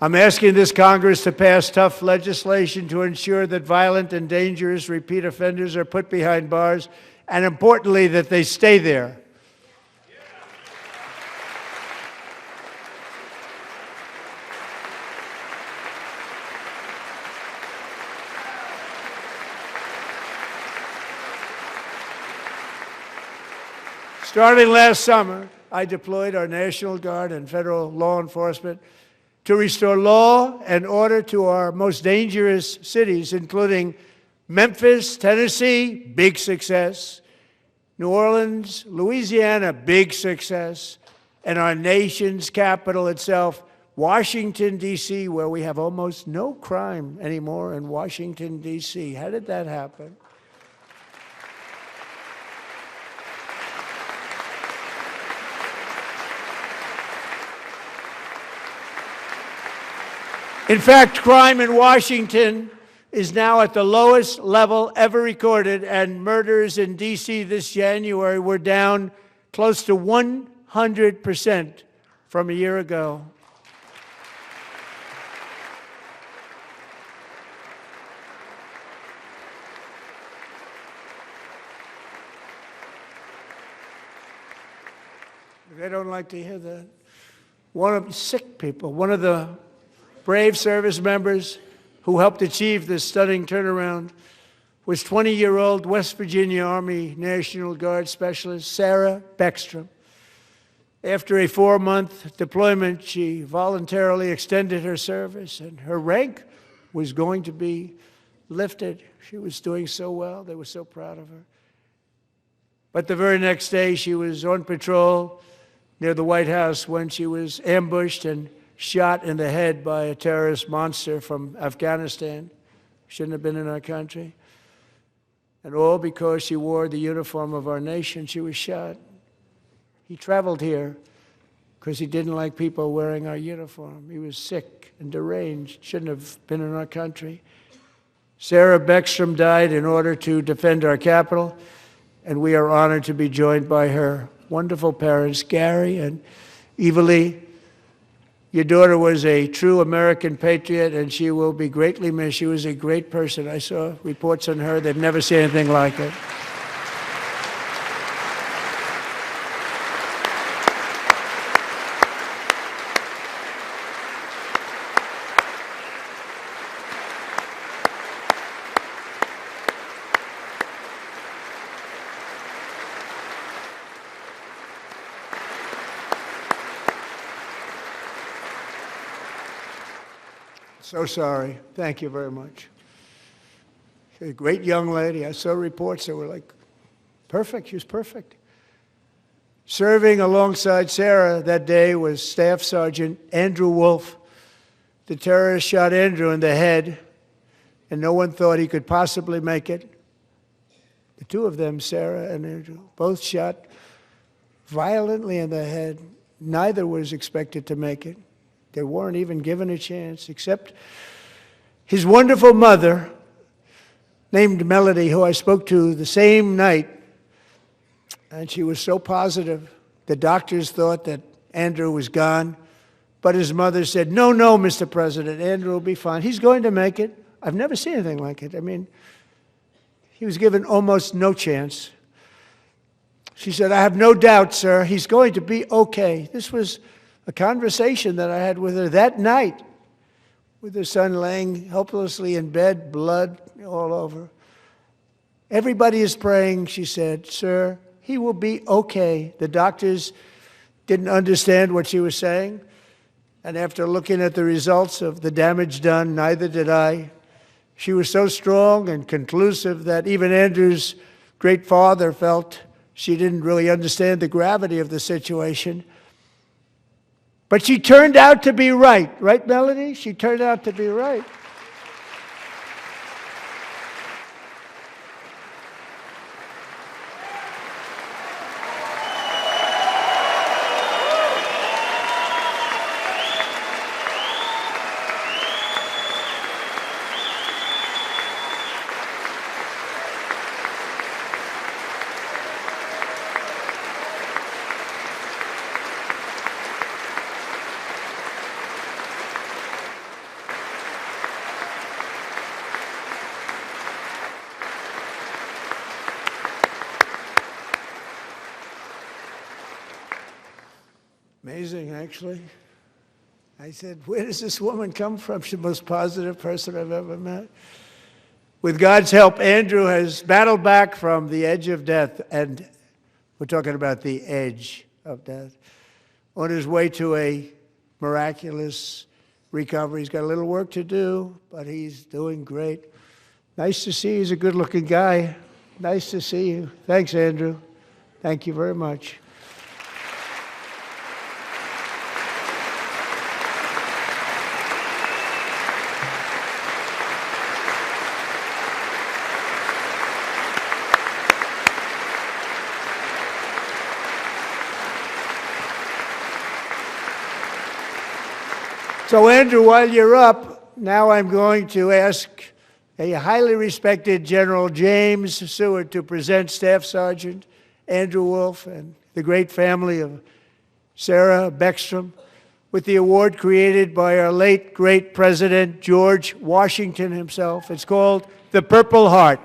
I'm asking this Congress to pass tough legislation to ensure that violent and dangerous repeat offenders are put behind bars, and importantly, that they stay there. Starting last summer, I deployed our National Guard and federal law enforcement to restore law and order to our most dangerous cities, including Memphis, Tennessee, big success, New Orleans, Louisiana, big success, and our nation's capital itself, Washington, D.C., where we have almost no crime anymore in Washington, D.C. How did that happen? In fact, crime in Washington is now at the lowest level ever recorded, and murders in D.C. this January were down close to 100% from a year ago. They don't like to hear that. One of the brave service members who helped achieve this stunning turnaround was 20-year-old West Virginia Army National Guard Specialist Sarah Beckstrom. After a 4-month deployment, she voluntarily extended her service, and her rank was going to be lifted. She was doing so well. They were so proud of her. But the very next day, she was on patrol near the White House when she was ambushed and shot in the head by a terrorist monster from Afghanistan. Shouldn't have been in our country. And all because she wore the uniform of our nation, she was shot. He traveled here because he didn't like people wearing our uniform. He was sick and deranged, shouldn't have been in our country. Sarah Beckstrom died in order to defend our capital, and we are honored to be joined by her wonderful parents, Gary and Evalie. Your daughter was a true American patriot, and she will be greatly missed. She was a great person. I saw reports on her. They've never seen anything like it. So sorry. Thank you very much. She's a great young lady. I saw reports that were like, perfect. She was perfect. Serving alongside Sarah that day was Staff Sergeant Andrew Wolf. The terrorist shot Andrew in the head, and no one thought he could possibly make it. The two of them, Sarah and Andrew, both shot violently in the head. Neither was expected to make it. They weren't even given a chance, except his wonderful mother, named Melody, who I spoke to the same night, and she was so positive. The doctors thought that Andrew was gone, but his mother said, no, Mr. President, Andrew will be fine. He's going to make it. I've never seen anything like it. I mean, he was given almost no chance. She said, I have no doubt, sir, he's going to be okay. This was a conversation that I had with her that night, with her son laying helplessly in bed, blood all over. Everybody is praying, she said, sir, he will be okay. The doctors didn't understand what she was saying, and after looking at the results of the damage done, neither did I. She was so strong and conclusive that even Andrew's great father felt she didn't really understand the gravity of the situation. But she turned out to be right. Right, Melody? She turned out to be right. Amazing, actually. I said, where does this woman come from? She's the most positive person I've ever met. With God's help, Andrew has battled back from the edge of death, and we're talking about the edge of death, on his way to a miraculous recovery. He's got a little work to do, but he's doing great. Nice to see you. He's a good-looking guy. Nice to see you. Thanks, Andrew. Thank you very much. So, Andrew, while you're up, now I'm going to ask a highly respected General James Seward to present Staff Sergeant Andrew Wolf and the great family of Sarah Beckstrom with the award created by our late, great President George Washington himself. It's called the Purple Heart.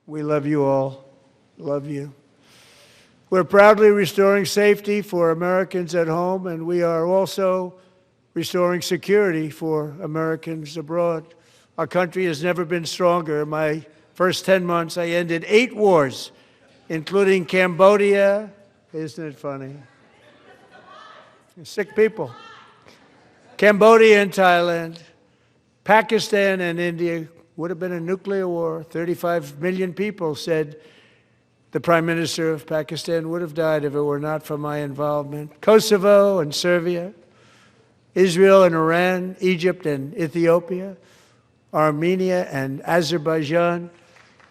We love you all. Love you. We're proudly restoring safety for Americans at home, and we are also restoring security for Americans abroad. Our country has never been stronger. My first 10 months, I ended 8 wars, including Cambodia. Isn't it funny? Sick people. Cambodia and Thailand, Pakistan and India. Would have been a nuclear war. 35 million people said the Prime Minister of Pakistan would have died if it were not for my involvement. Kosovo and Serbia, Israel and Iran, Egypt and Ethiopia, Armenia and Azerbaijan,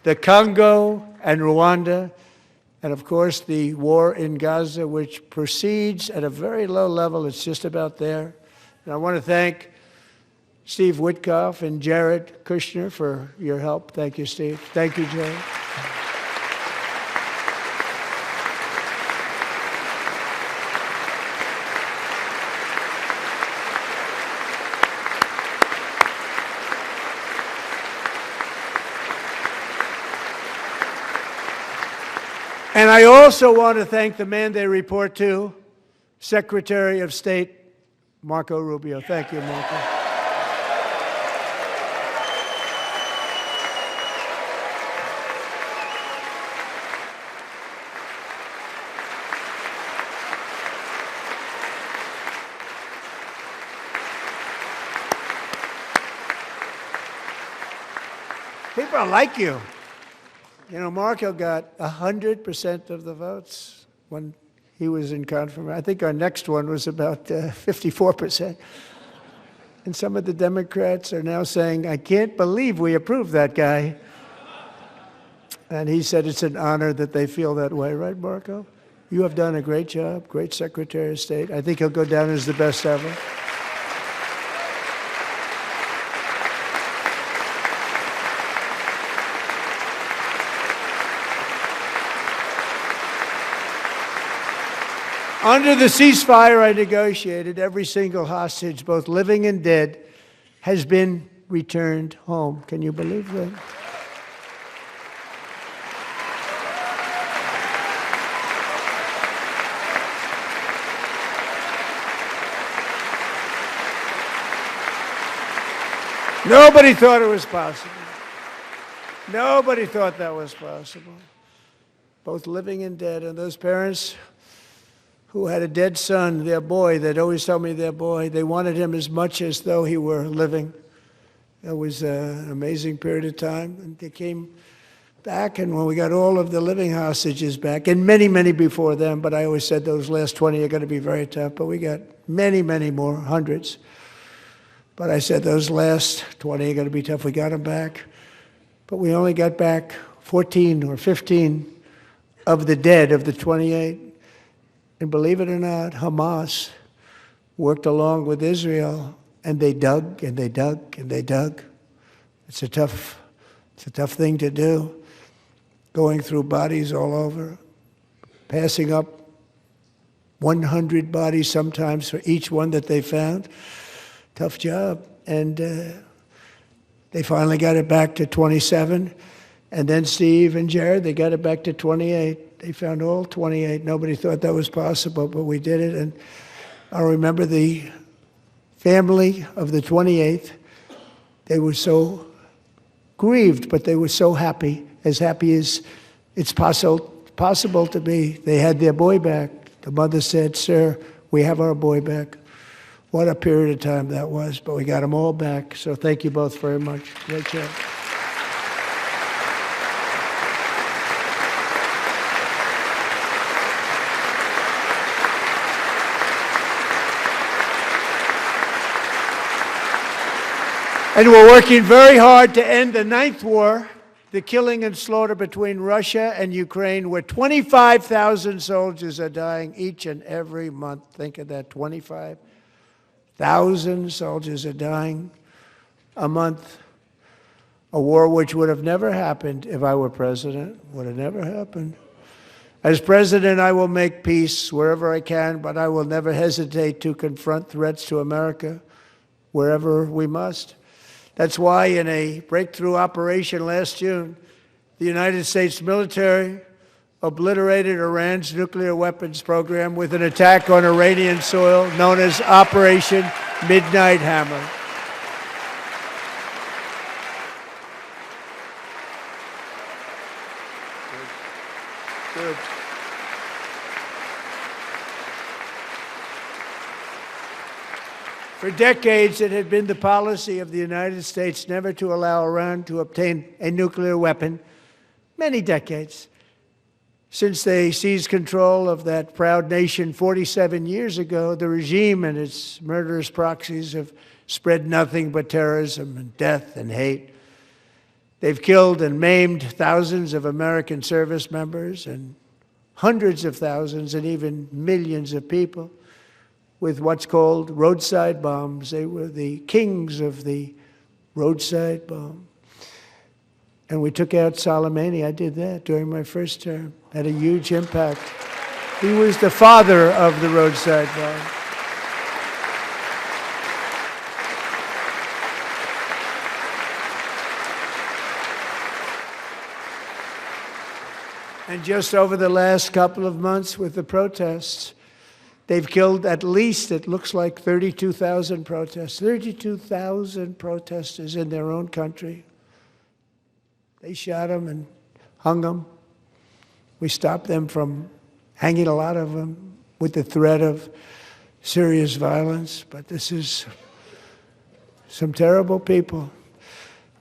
the Congo and Rwanda, and of course the war in Gaza, which proceeds at a very low level. It's just about there. And I want to thank Steve Witkoff and Jared Kushner for your help. Thank you, Steve. Thank you, Jared. And I also want to thank the man they report to, Secretary of State Marco Rubio. Thank you, Marco. People like you. You know, Marco got 100% of the votes when he was in confirmation. I think our next one was about 54%. And some of the Democrats are now saying, I can't believe we approved that guy. And he said it's an honor that they feel that way, right, Marco? You have done a great job, great Secretary of State. I think he'll go down as the best ever. Under the ceasefire I negotiated, every single hostage, both living and dead, has been returned home. Can you believe that? Nobody thought it was possible. Nobody thought that was possible. Both living and dead. And those parents who had a dead son, their boy, they'd always tell me their boy, they wanted him as much as though he were living. It was an amazing period of time. And they came back, and when we got all of the living hostages back, and many, many before them, but I always said those last 20 are going to be very tough, but we got many, many more, hundreds. But I said those last 20 are going to be tough. We got them back. But we only got back 14 or 15 of the dead of the 28. And believe it or not, Hamas worked along with Israel, and they dug and they dug and they dug. It's a tough thing to do, going through bodies all over, passing up 100 bodies sometimes for each one that they found. Tough job. And they finally got it back to 27. And then Steve and Jared, they got it back to 28. They found all 28. Nobody thought that was possible, but we did it. And I remember the family of the 28th. They were so grieved, but they were so happy as it's possible to be. They had their boy back. The mother said, "Sir, we have our boy back." What a period of time that was, but we got them all back. So thank you both very much. Great job. And we're working very hard to end the 9th war, the killing and slaughter between Russia and Ukraine, where 25,000 soldiers are dying each and every month. Think of that, 25,000 soldiers are dying a month. A war which would have never happened if I were president, would have never happened. As president, I will make peace wherever I can, but I will never hesitate to confront threats to America wherever we must. That's why in a breakthrough operation last June, the United States military obliterated Iran's nuclear weapons program with an attack on Iranian soil known as Operation Midnight Hammer. Good. For decades, it had been the policy of the United States never to allow Iran to obtain a nuclear weapon. Many decades. Since they seized control of that proud nation 47 years ago, the regime and its murderous proxies have spread nothing but terrorism and death and hate. They've killed and maimed thousands of American service members and hundreds of thousands and even millions of people with what's called roadside bombs. They were the kings of the roadside bomb. And we took out Soleimani. I did that during my first term. Had a huge impact. He was the father of the roadside bomb. And just over the last couple of months with the protests, they've killed at least, it looks like, 32,000 protesters. 32,000 protesters in their own country. They shot them and hung them. We stopped them from hanging a lot of them with the threat of serious violence. But this is some terrible people.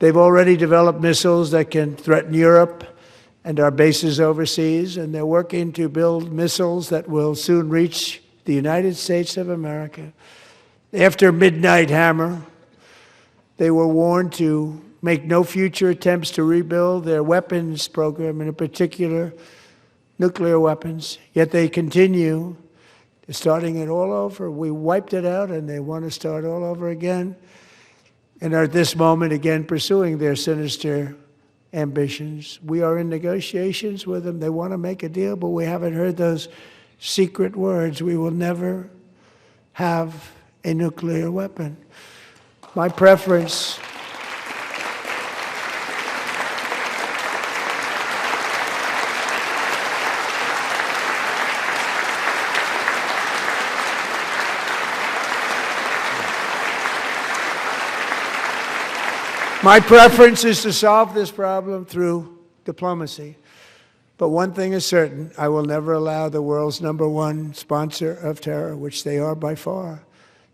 They've already developed missiles that can threaten Europe and our bases overseas, and they're working to build missiles that will soon reach the United States of America. After Midnight Hammer, they were warned to make no future attempts to rebuild their weapons program, and in particular, nuclear weapons. Yet they continue. They're starting it all over. We wiped it out, and they want to start all over again, and are at this moment again pursuing their sinister ambitions. We are in negotiations with them. They want to make a deal, but we haven't heard those secret words. We will never have a nuclear weapon. My preference is to solve this problem through diplomacy. But one thing is certain, I will never allow the world's #1 sponsor of terror, which they are by far,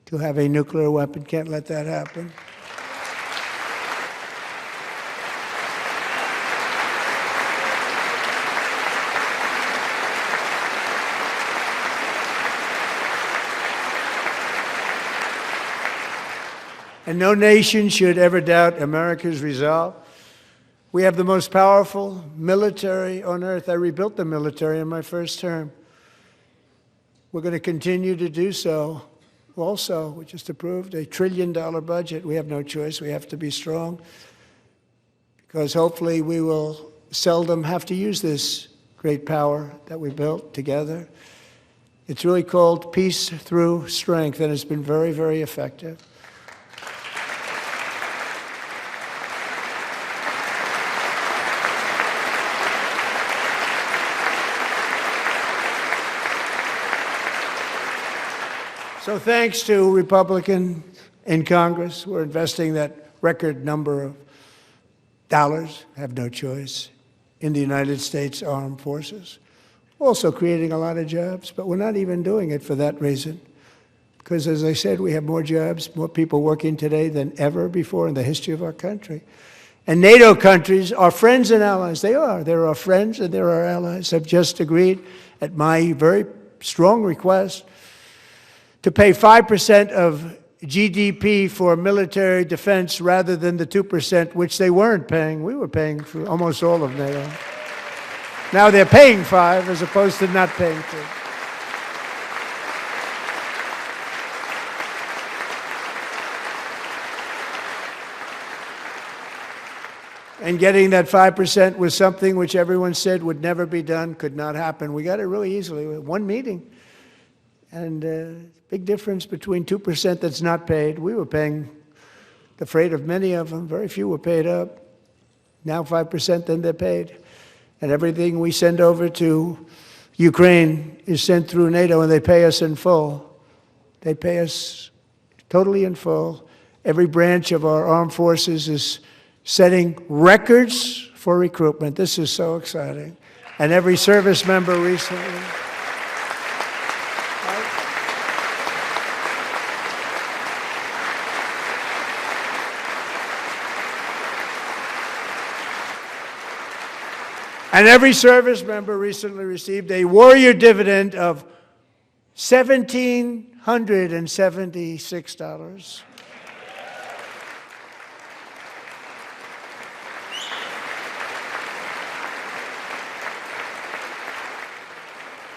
to have a nuclear weapon. Can't let that happen. And no nation should ever doubt America's resolve. We have the most powerful military on earth. I rebuilt the military in my first term. We're going to continue to do so. Also, we just approved a $1 trillion budget. We have no choice. We have to be strong, because hopefully we will seldom have to use this great power that we built together. It's really called peace through strength, and it's been very, very effective. So thanks to Republicans in Congress, we're investing that record number of dollars, have no choice, in the United States Armed Forces. Also creating a lot of jobs, but we're not even doing it for that reason. Because as I said, we have more jobs, more people working today than ever before in the history of our country. And NATO countries are friends and allies. They are. They're our friends and they're our allies. Have just agreed, at my very strong request, to pay 5% of GDP for military defense rather than the 2%, which they weren't paying. We were paying for almost all of NATO. Now they're paying 5 as opposed to not paying 2. And getting that 5% was something which everyone said would never be done, could not happen. We got it really easily with one meeting. And big difference between 2% that's not paid. We were paying the freight of many of them. Very few were paid up. Now 5%, then they're paid. And everything we send over to Ukraine is sent through NATO, and they pay us in full. They pay us totally in full. Every branch of our armed forces is setting records for recruitment. This is so exciting. And every service member recently. And every service member recently received a warrior dividend of $1,776.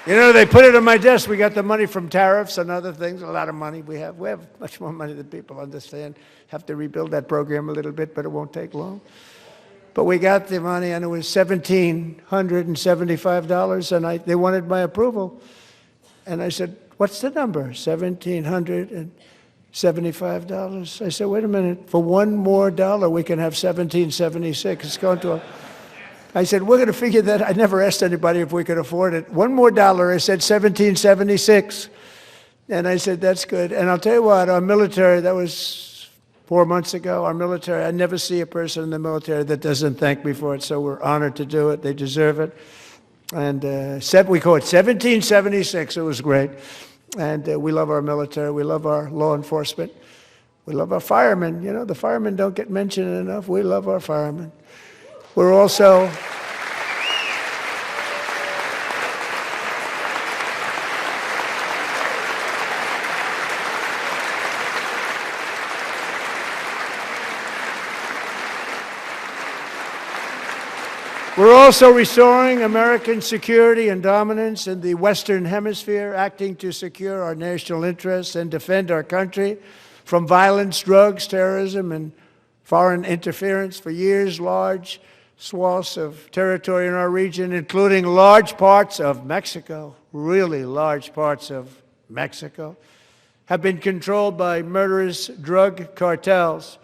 You know, they put it on my desk. We got the money from tariffs and other things, a lot of money we have. We have much more money than people understand. Have to rebuild that program a little bit, but it won't take long. But we got the money, and it was $1,775, and they wanted my approval. And I said, what's the number? $1,775. I said, wait a minute. For one more dollar, we can have $1,776. It's going to I said, we're going to figure that. I never asked anybody if we could afford it. One more dollar, I said $1,776. And I said, that's good. And I'll tell you what, our military, that was 4 months ago, our military, I never see a person in the military that doesn't thank me for it, so we're honored to do it. They deserve it. And we call it 1776. It was great. And we love our military. We love our law enforcement. We love our firemen. You know, the firemen don't get mentioned enough. We love our firemen. We're also... We're also restoring American security and dominance in the Western Hemisphere, acting to secure our national interests and defend our country from violence, drugs, terrorism, and foreign interference. For years, large swaths of territory in our region, including large parts of Mexico, really large parts of Mexico, have been controlled by murderous drug cartels.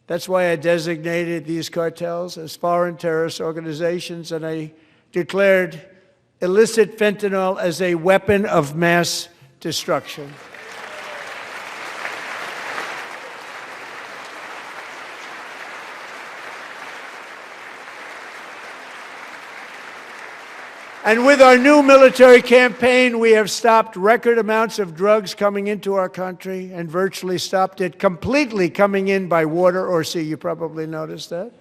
That's why I designated these cartels as foreign terrorist organizations, and I declared illicit fentanyl as a weapon of mass destruction. And with our new military campaign, we have stopped record amounts of drugs coming into our country and virtually stopped it completely coming in by water or sea. You probably noticed that.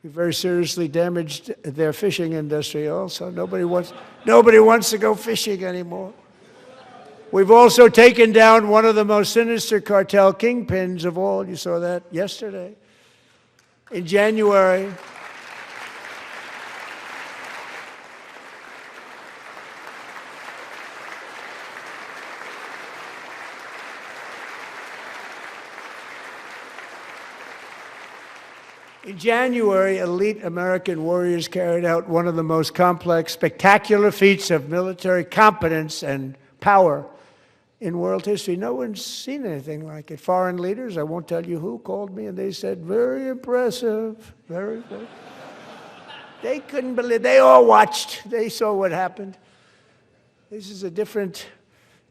We very seriously damaged their fishing industry also. Nobody wants to go fishing anymore. We've also taken down one of the most sinister cartel kingpins of all. You saw that yesterday. In January, elite American warriors carried out one of the most complex, spectacular feats of military competence and power in world history. No one's seen anything like it. Foreign leaders, I won't tell you who, called me and they said, very impressive, very impressive. They couldn't believe, they all watched, they saw what happened. This is a different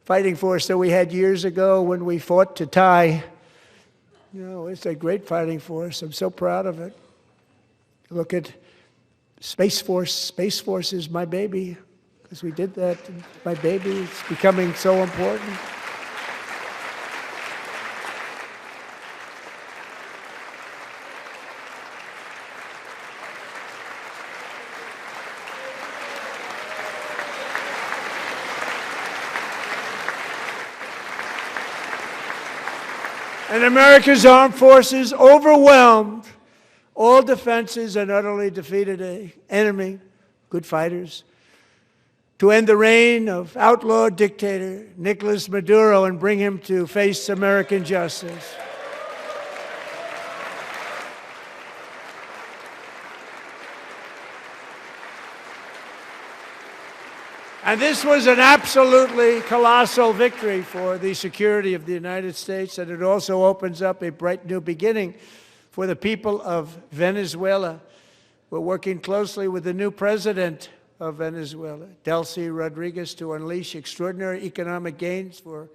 fighting force that we had years ago when we fought to tie. You know, it's a great fighting force. I'm so proud of it. Look at Space Force. Space Force is my baby, because we did that. My baby, it's becoming so important. And America's armed forces overwhelmed all defenses and utterly defeated an enemy, good fighters, to end the reign of outlaw dictator Nicolas Maduro and bring him to face American justice. And this was an absolutely colossal victory for the security of the United States, and it also opens up a bright new beginning for the people of Venezuela. We're working closely with the new president of Venezuela, Delcy Rodriguez, to unleash extraordinary economic gains for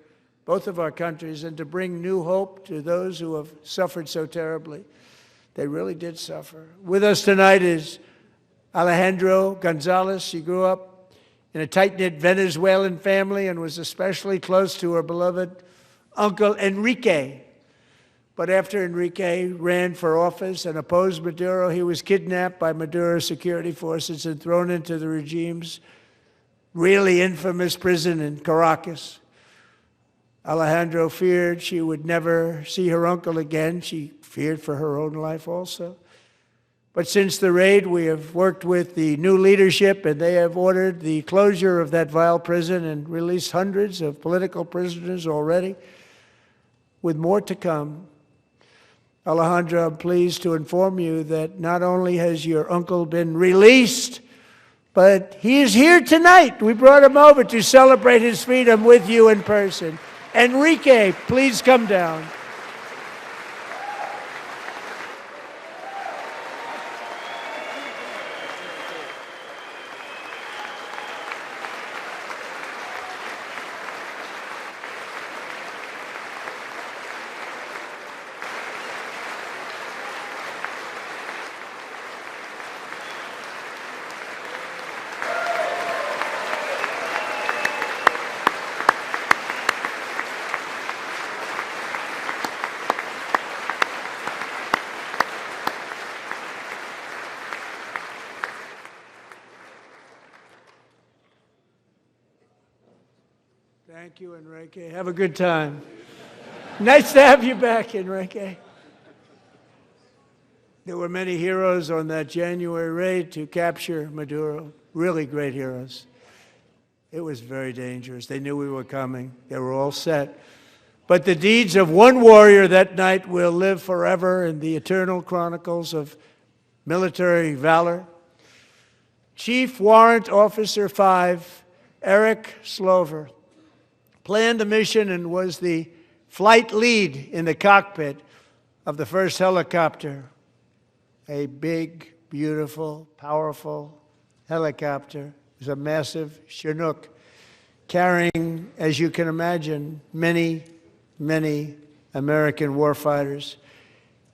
both of our countries and to bring new hope to those who have suffered so terribly. They really did suffer. With us tonight is Alejandro Gonzalez. She grew up in a tight-knit Venezuelan family and was especially close to her beloved uncle Enrique. But after Enrique ran for office and opposed Maduro, he was kidnapped by Maduro's security forces and thrown into the regime's really infamous prison in Caracas. Alejandro feared she would never see her uncle again. She feared for her own life also. But since the raid, we have worked with the new leadership, and they have ordered the closure of that vile prison and released hundreds of political prisoners already, with more to come. Alejandro, I'm pleased to inform you that not only has your uncle been released, but he is here tonight. We brought him over to celebrate his freedom with you in person. Enrique, please come down. Thank you, Enrique. Have a good time. Nice to have you back, Enrique. There were many heroes on that January raid to capture Maduro, really great heroes. It was very dangerous. They knew we were coming. They were all set. But the deeds of one warrior that night will live forever in the eternal chronicles of military valor. Chief Warrant Officer 5, Eric Slover, planned the mission and was the flight lead in the cockpit of the first helicopter, a big, beautiful, powerful helicopter. It was a massive Chinook carrying, as you can imagine, many, many American warfighters.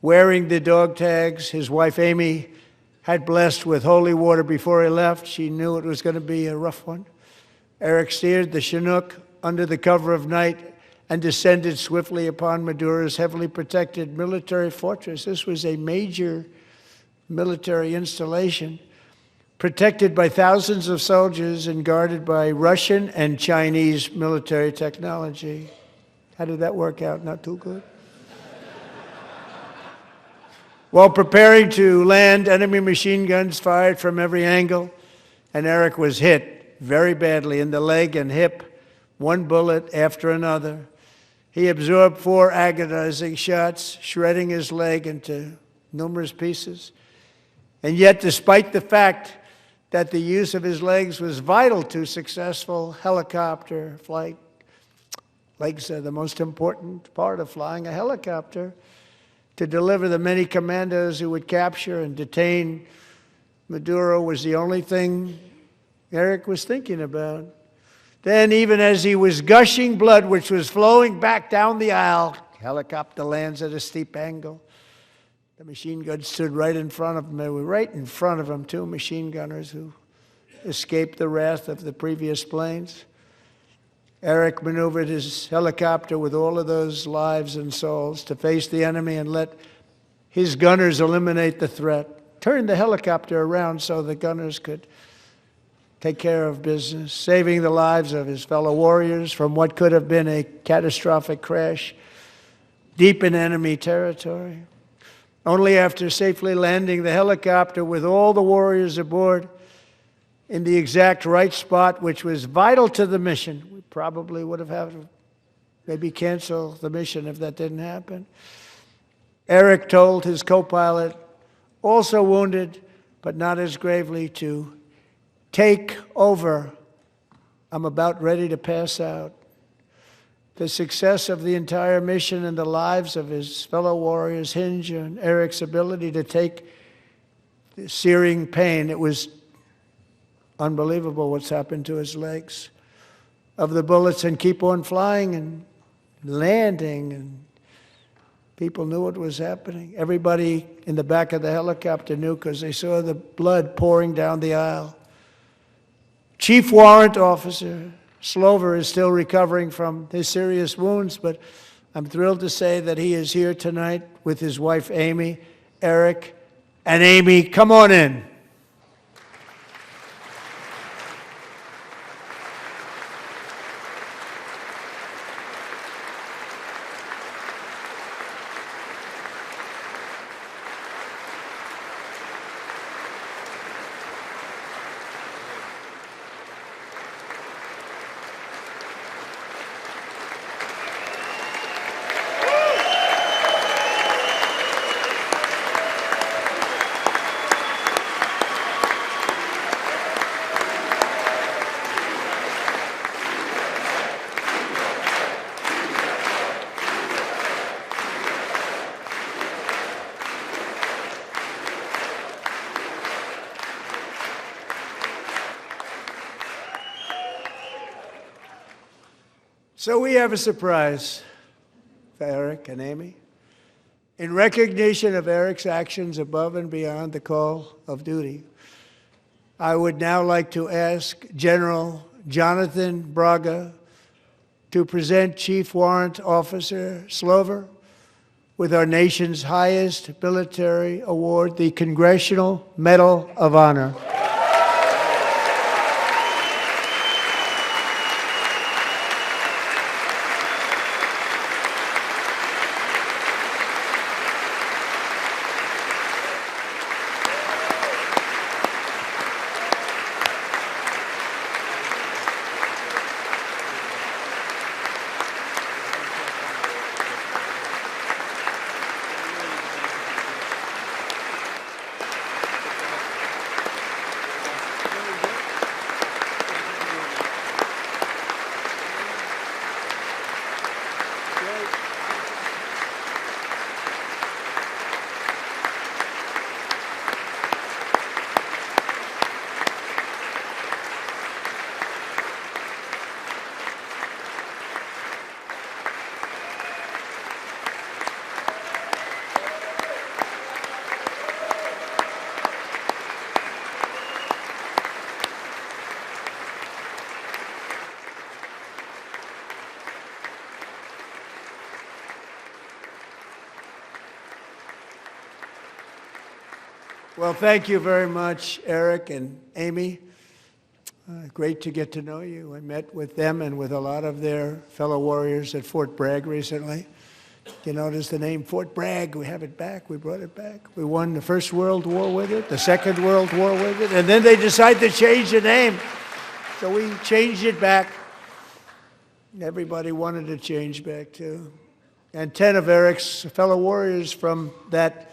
Wearing the dog tags, his wife Amy had blessed with holy water before he left. She knew it was going to be a rough one. Eric steered the Chinook under the cover of night and descended swiftly upon Maduro's heavily protected military fortress. This was a major military installation, protected by thousands of soldiers and guarded by Russian and Chinese military technology. How did that work out? Not too good. While preparing to land, enemy machine guns fired from every angle, and Eric was hit very badly in the leg and hip, one bullet after another. He absorbed 4 agonizing shots, shredding his leg into numerous pieces. And yet, despite the fact that the use of his legs was vital to successful helicopter flight, legs are the most important part of flying a helicopter, to deliver the many commandos who would capture and detain Maduro was the only thing Eric was thinking about. Then, even as he was gushing blood, which was flowing back down the aisle, helicopter lands at a steep angle. The machine guns stood right in front of him. They were right in front of him, 2 machine gunners who escaped the wrath of the previous planes. Eric maneuvered his helicopter with all of those lives and souls to face the enemy and let his gunners eliminate the threat. Turned the helicopter around so the gunners could take care of business, saving the lives of his fellow warriors from what could have been a catastrophic crash deep in enemy territory. Only after safely landing the helicopter with all the warriors aboard in the exact right spot, which was vital to the mission. We probably would have had to maybe cancel the mission if that didn't happen. Eric told his co-pilot, also wounded, but not as gravely, to take over. I'm about ready to pass out. The success of the entire mission and the lives of his fellow warriors hinge on Eric's ability to take the searing pain. It was unbelievable what's happened to his legs of the bullets and keep on flying and landing and People knew what was happening. Everybody in the back of the helicopter knew because they saw the blood pouring down the aisle. Chief Warrant Officer Slover is still recovering from his serious wounds, but I'm thrilled to say that he is here tonight with his wife, Amy, Eric, and Amy. Come on in. So we have a surprise for Eric and Amy. In recognition of Eric's actions above and beyond the call of duty, I would now like to ask General Jonathan Braga to present Chief Warrant Officer Slover with our nation's highest military award, the Congressional Medal of Honor. Well, thank you very much, Eric and Amy. Great to get to know you. I met with them and with a lot of their fellow warriors at Fort Bragg recently. You notice the name Fort Bragg, we have it back, we brought it back. We won the First World War with it, the Second World War with it, and then they decided to change the name. So we changed it back. Everybody wanted to change back too. And 10 of Eric's fellow warriors from that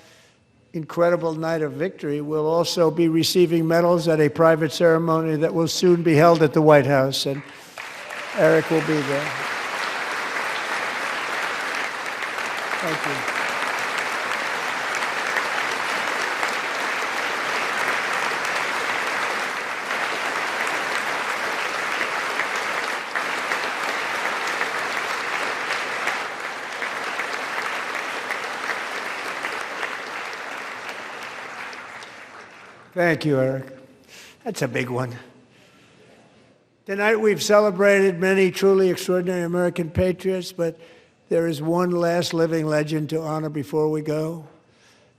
incredible night of victory will also be receiving medals at a private ceremony that will soon be held at the White House, and Eric will be there. Thank you. Thank you, Eric. That's a big one. Tonight we've celebrated many truly extraordinary American patriots, but there is one last living legend to honor before we go.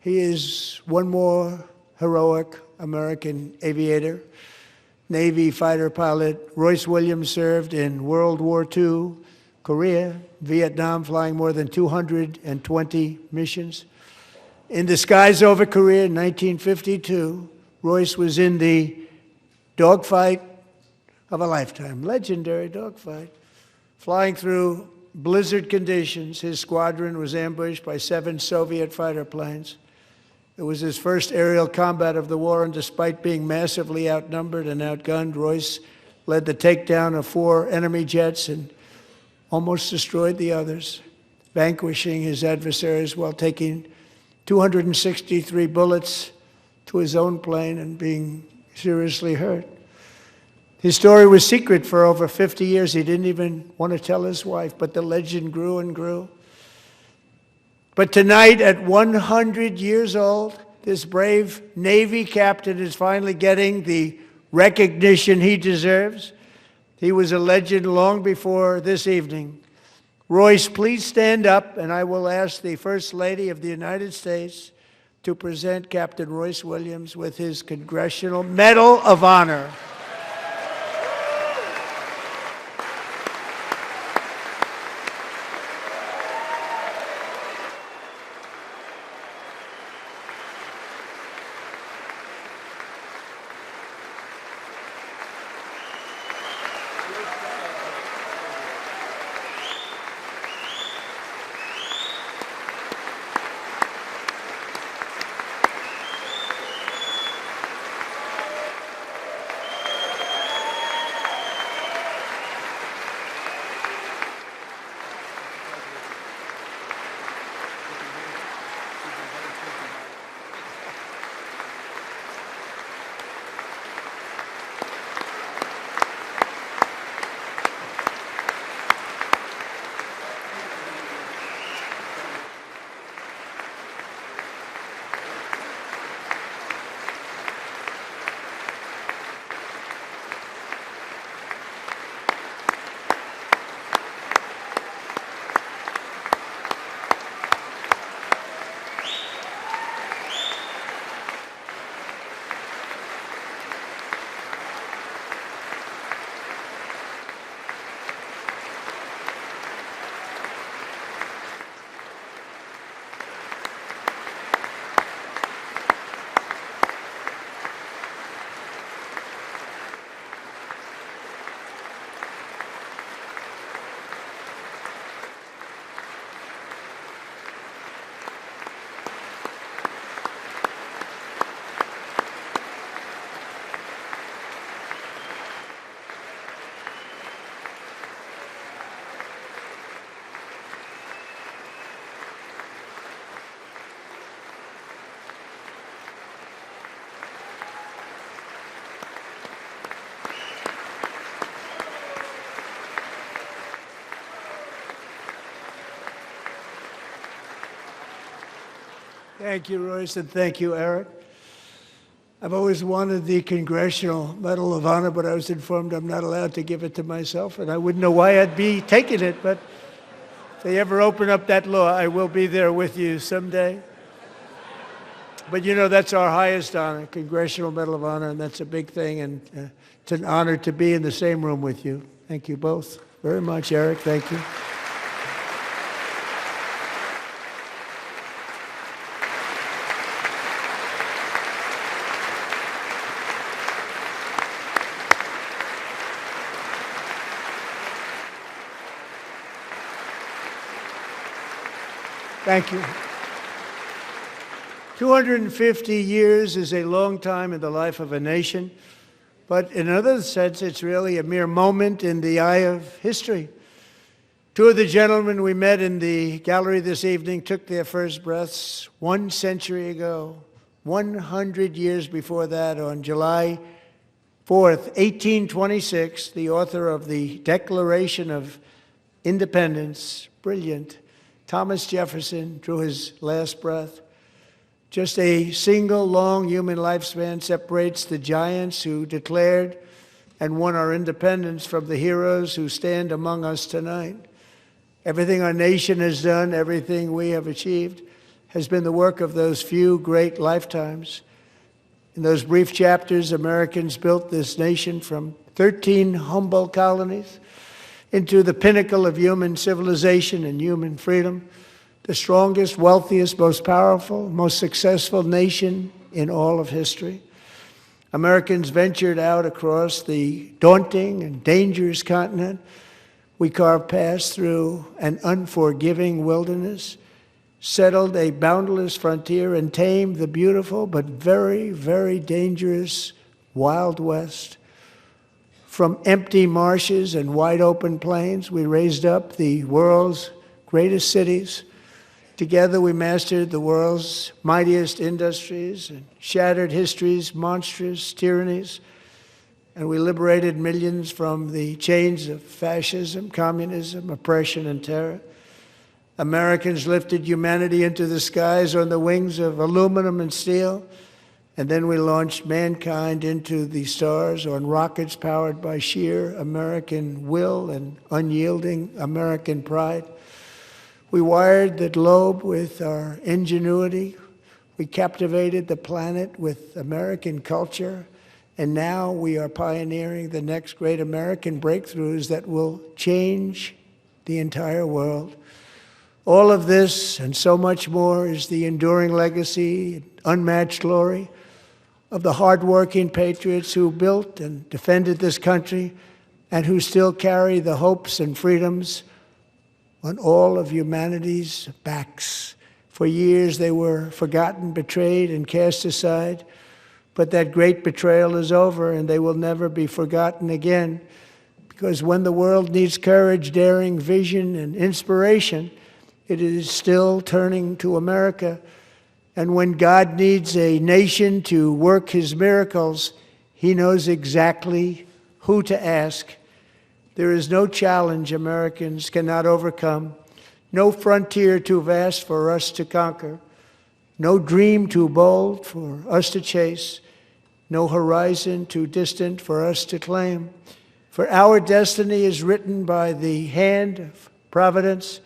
He is one more heroic American aviator. Navy fighter pilot Royce Williams served in World War II, Korea, Vietnam, flying more than 220 missions. In the skies over Korea in 1952, Royce was in the dogfight of a lifetime, legendary dogfight. Flying through blizzard conditions, his squadron was ambushed by 7 Soviet fighter planes. It was his first aerial combat of the war, and despite being massively outnumbered and outgunned, Royce led the takedown of 4 enemy jets and almost destroyed the others, vanquishing his adversaries while taking 263 bullets to his own plane and being seriously hurt. His story was secret for over 50 years. He didn't even want to tell his wife, but the legend grew and grew. But tonight, at 100 years old, this brave Navy captain is finally getting the recognition he deserves. He was a legend long before this evening. Royce, please stand up, and I will ask the First Lady of the United States to present Captain Royce Williams with his Congressional Medal of Honor. Thank you, Royce, and thank you, Eric. I've always wanted the Congressional Medal of Honor, but I was informed I'm not allowed to give it to myself, and I wouldn't know why I'd be taking it, but if they ever open up that law, I will be there with you someday. But you know, that's our highest honor, Congressional Medal of Honor, and that's a big thing, and it's an honor to be in the same room with you. Thank you both very much, Eric. Thank you. Thank you. 250 years is a long time in the life of a nation, but in another sense, it's really a mere moment in the eye of history. Two of the gentlemen we met in the gallery this evening took their first breaths 1 century ago, 100 years before that, on July 4th, 1826, the author of the Declaration of Independence, brilliant, Thomas Jefferson, drew his last breath. Just a single long human lifespan separates the giants who declared and won our independence from the heroes who stand among us tonight. Everything our nation has done, everything we have achieved, has been the work of those few great lifetimes. In those brief chapters, Americans built this nation from 13 humble colonies into the pinnacle of human civilization and human freedom, the strongest, wealthiest, most powerful, most successful nation in all of history. Americans ventured out across the daunting and dangerous continent. We carved paths through an unforgiving wilderness, settled a boundless frontier, and tamed the beautiful but very, very dangerous Wild West. From empty marshes and wide open plains, we raised up the world's greatest cities. Together we mastered the world's mightiest industries and shattered history's monstrous tyrannies. And we liberated millions from the chains of fascism, communism, oppression, and terror. Americans lifted humanity into the skies on the wings of aluminum and steel. And then we launched mankind into the stars on rockets powered by sheer American will and unyielding American pride. We wired the globe with our ingenuity. We captivated the planet with American culture. And now we are pioneering the next great American breakthroughs that will change the entire world. All of this and so much more is the enduring legacy, unmatched glory of the hardworking patriots who built and defended this country and who still carry the hopes and freedoms on all of humanity's backs. For years they were forgotten, betrayed, and cast aside. But that great betrayal is over, and they will never be forgotten again. Because when the world needs courage, daring, vision, and inspiration, it is still turning to America. And when God needs a nation to work his miracles, he knows exactly who to ask. There is no challenge Americans cannot overcome, no frontier too vast for us to conquer, no dream too bold for us to chase, no horizon too distant for us to claim. For our destiny is written by the hand of providence,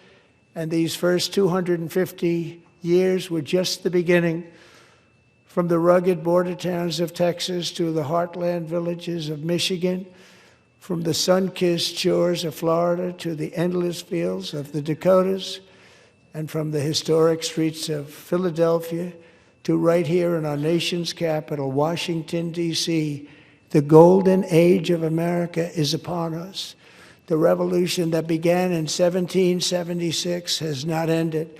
and these first 250 years were just the beginning. From the rugged border towns of Texas to the heartland villages of Michigan, from the sun-kissed shores of Florida to the endless fields of the Dakotas, and from the historic streets of Philadelphia to right here in our nation's capital, Washington, D.C., the golden age of America is upon us. The revolution that began in 1776 has not ended.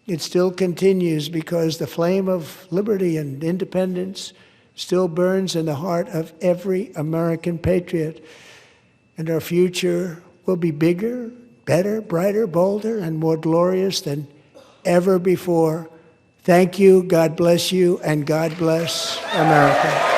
It still continues because the flame of liberty and independence still burns in the heart of every American patriot. And our future will be bigger, better, brighter, bolder, and more glorious than ever before. Thank you, God bless you, and God bless America.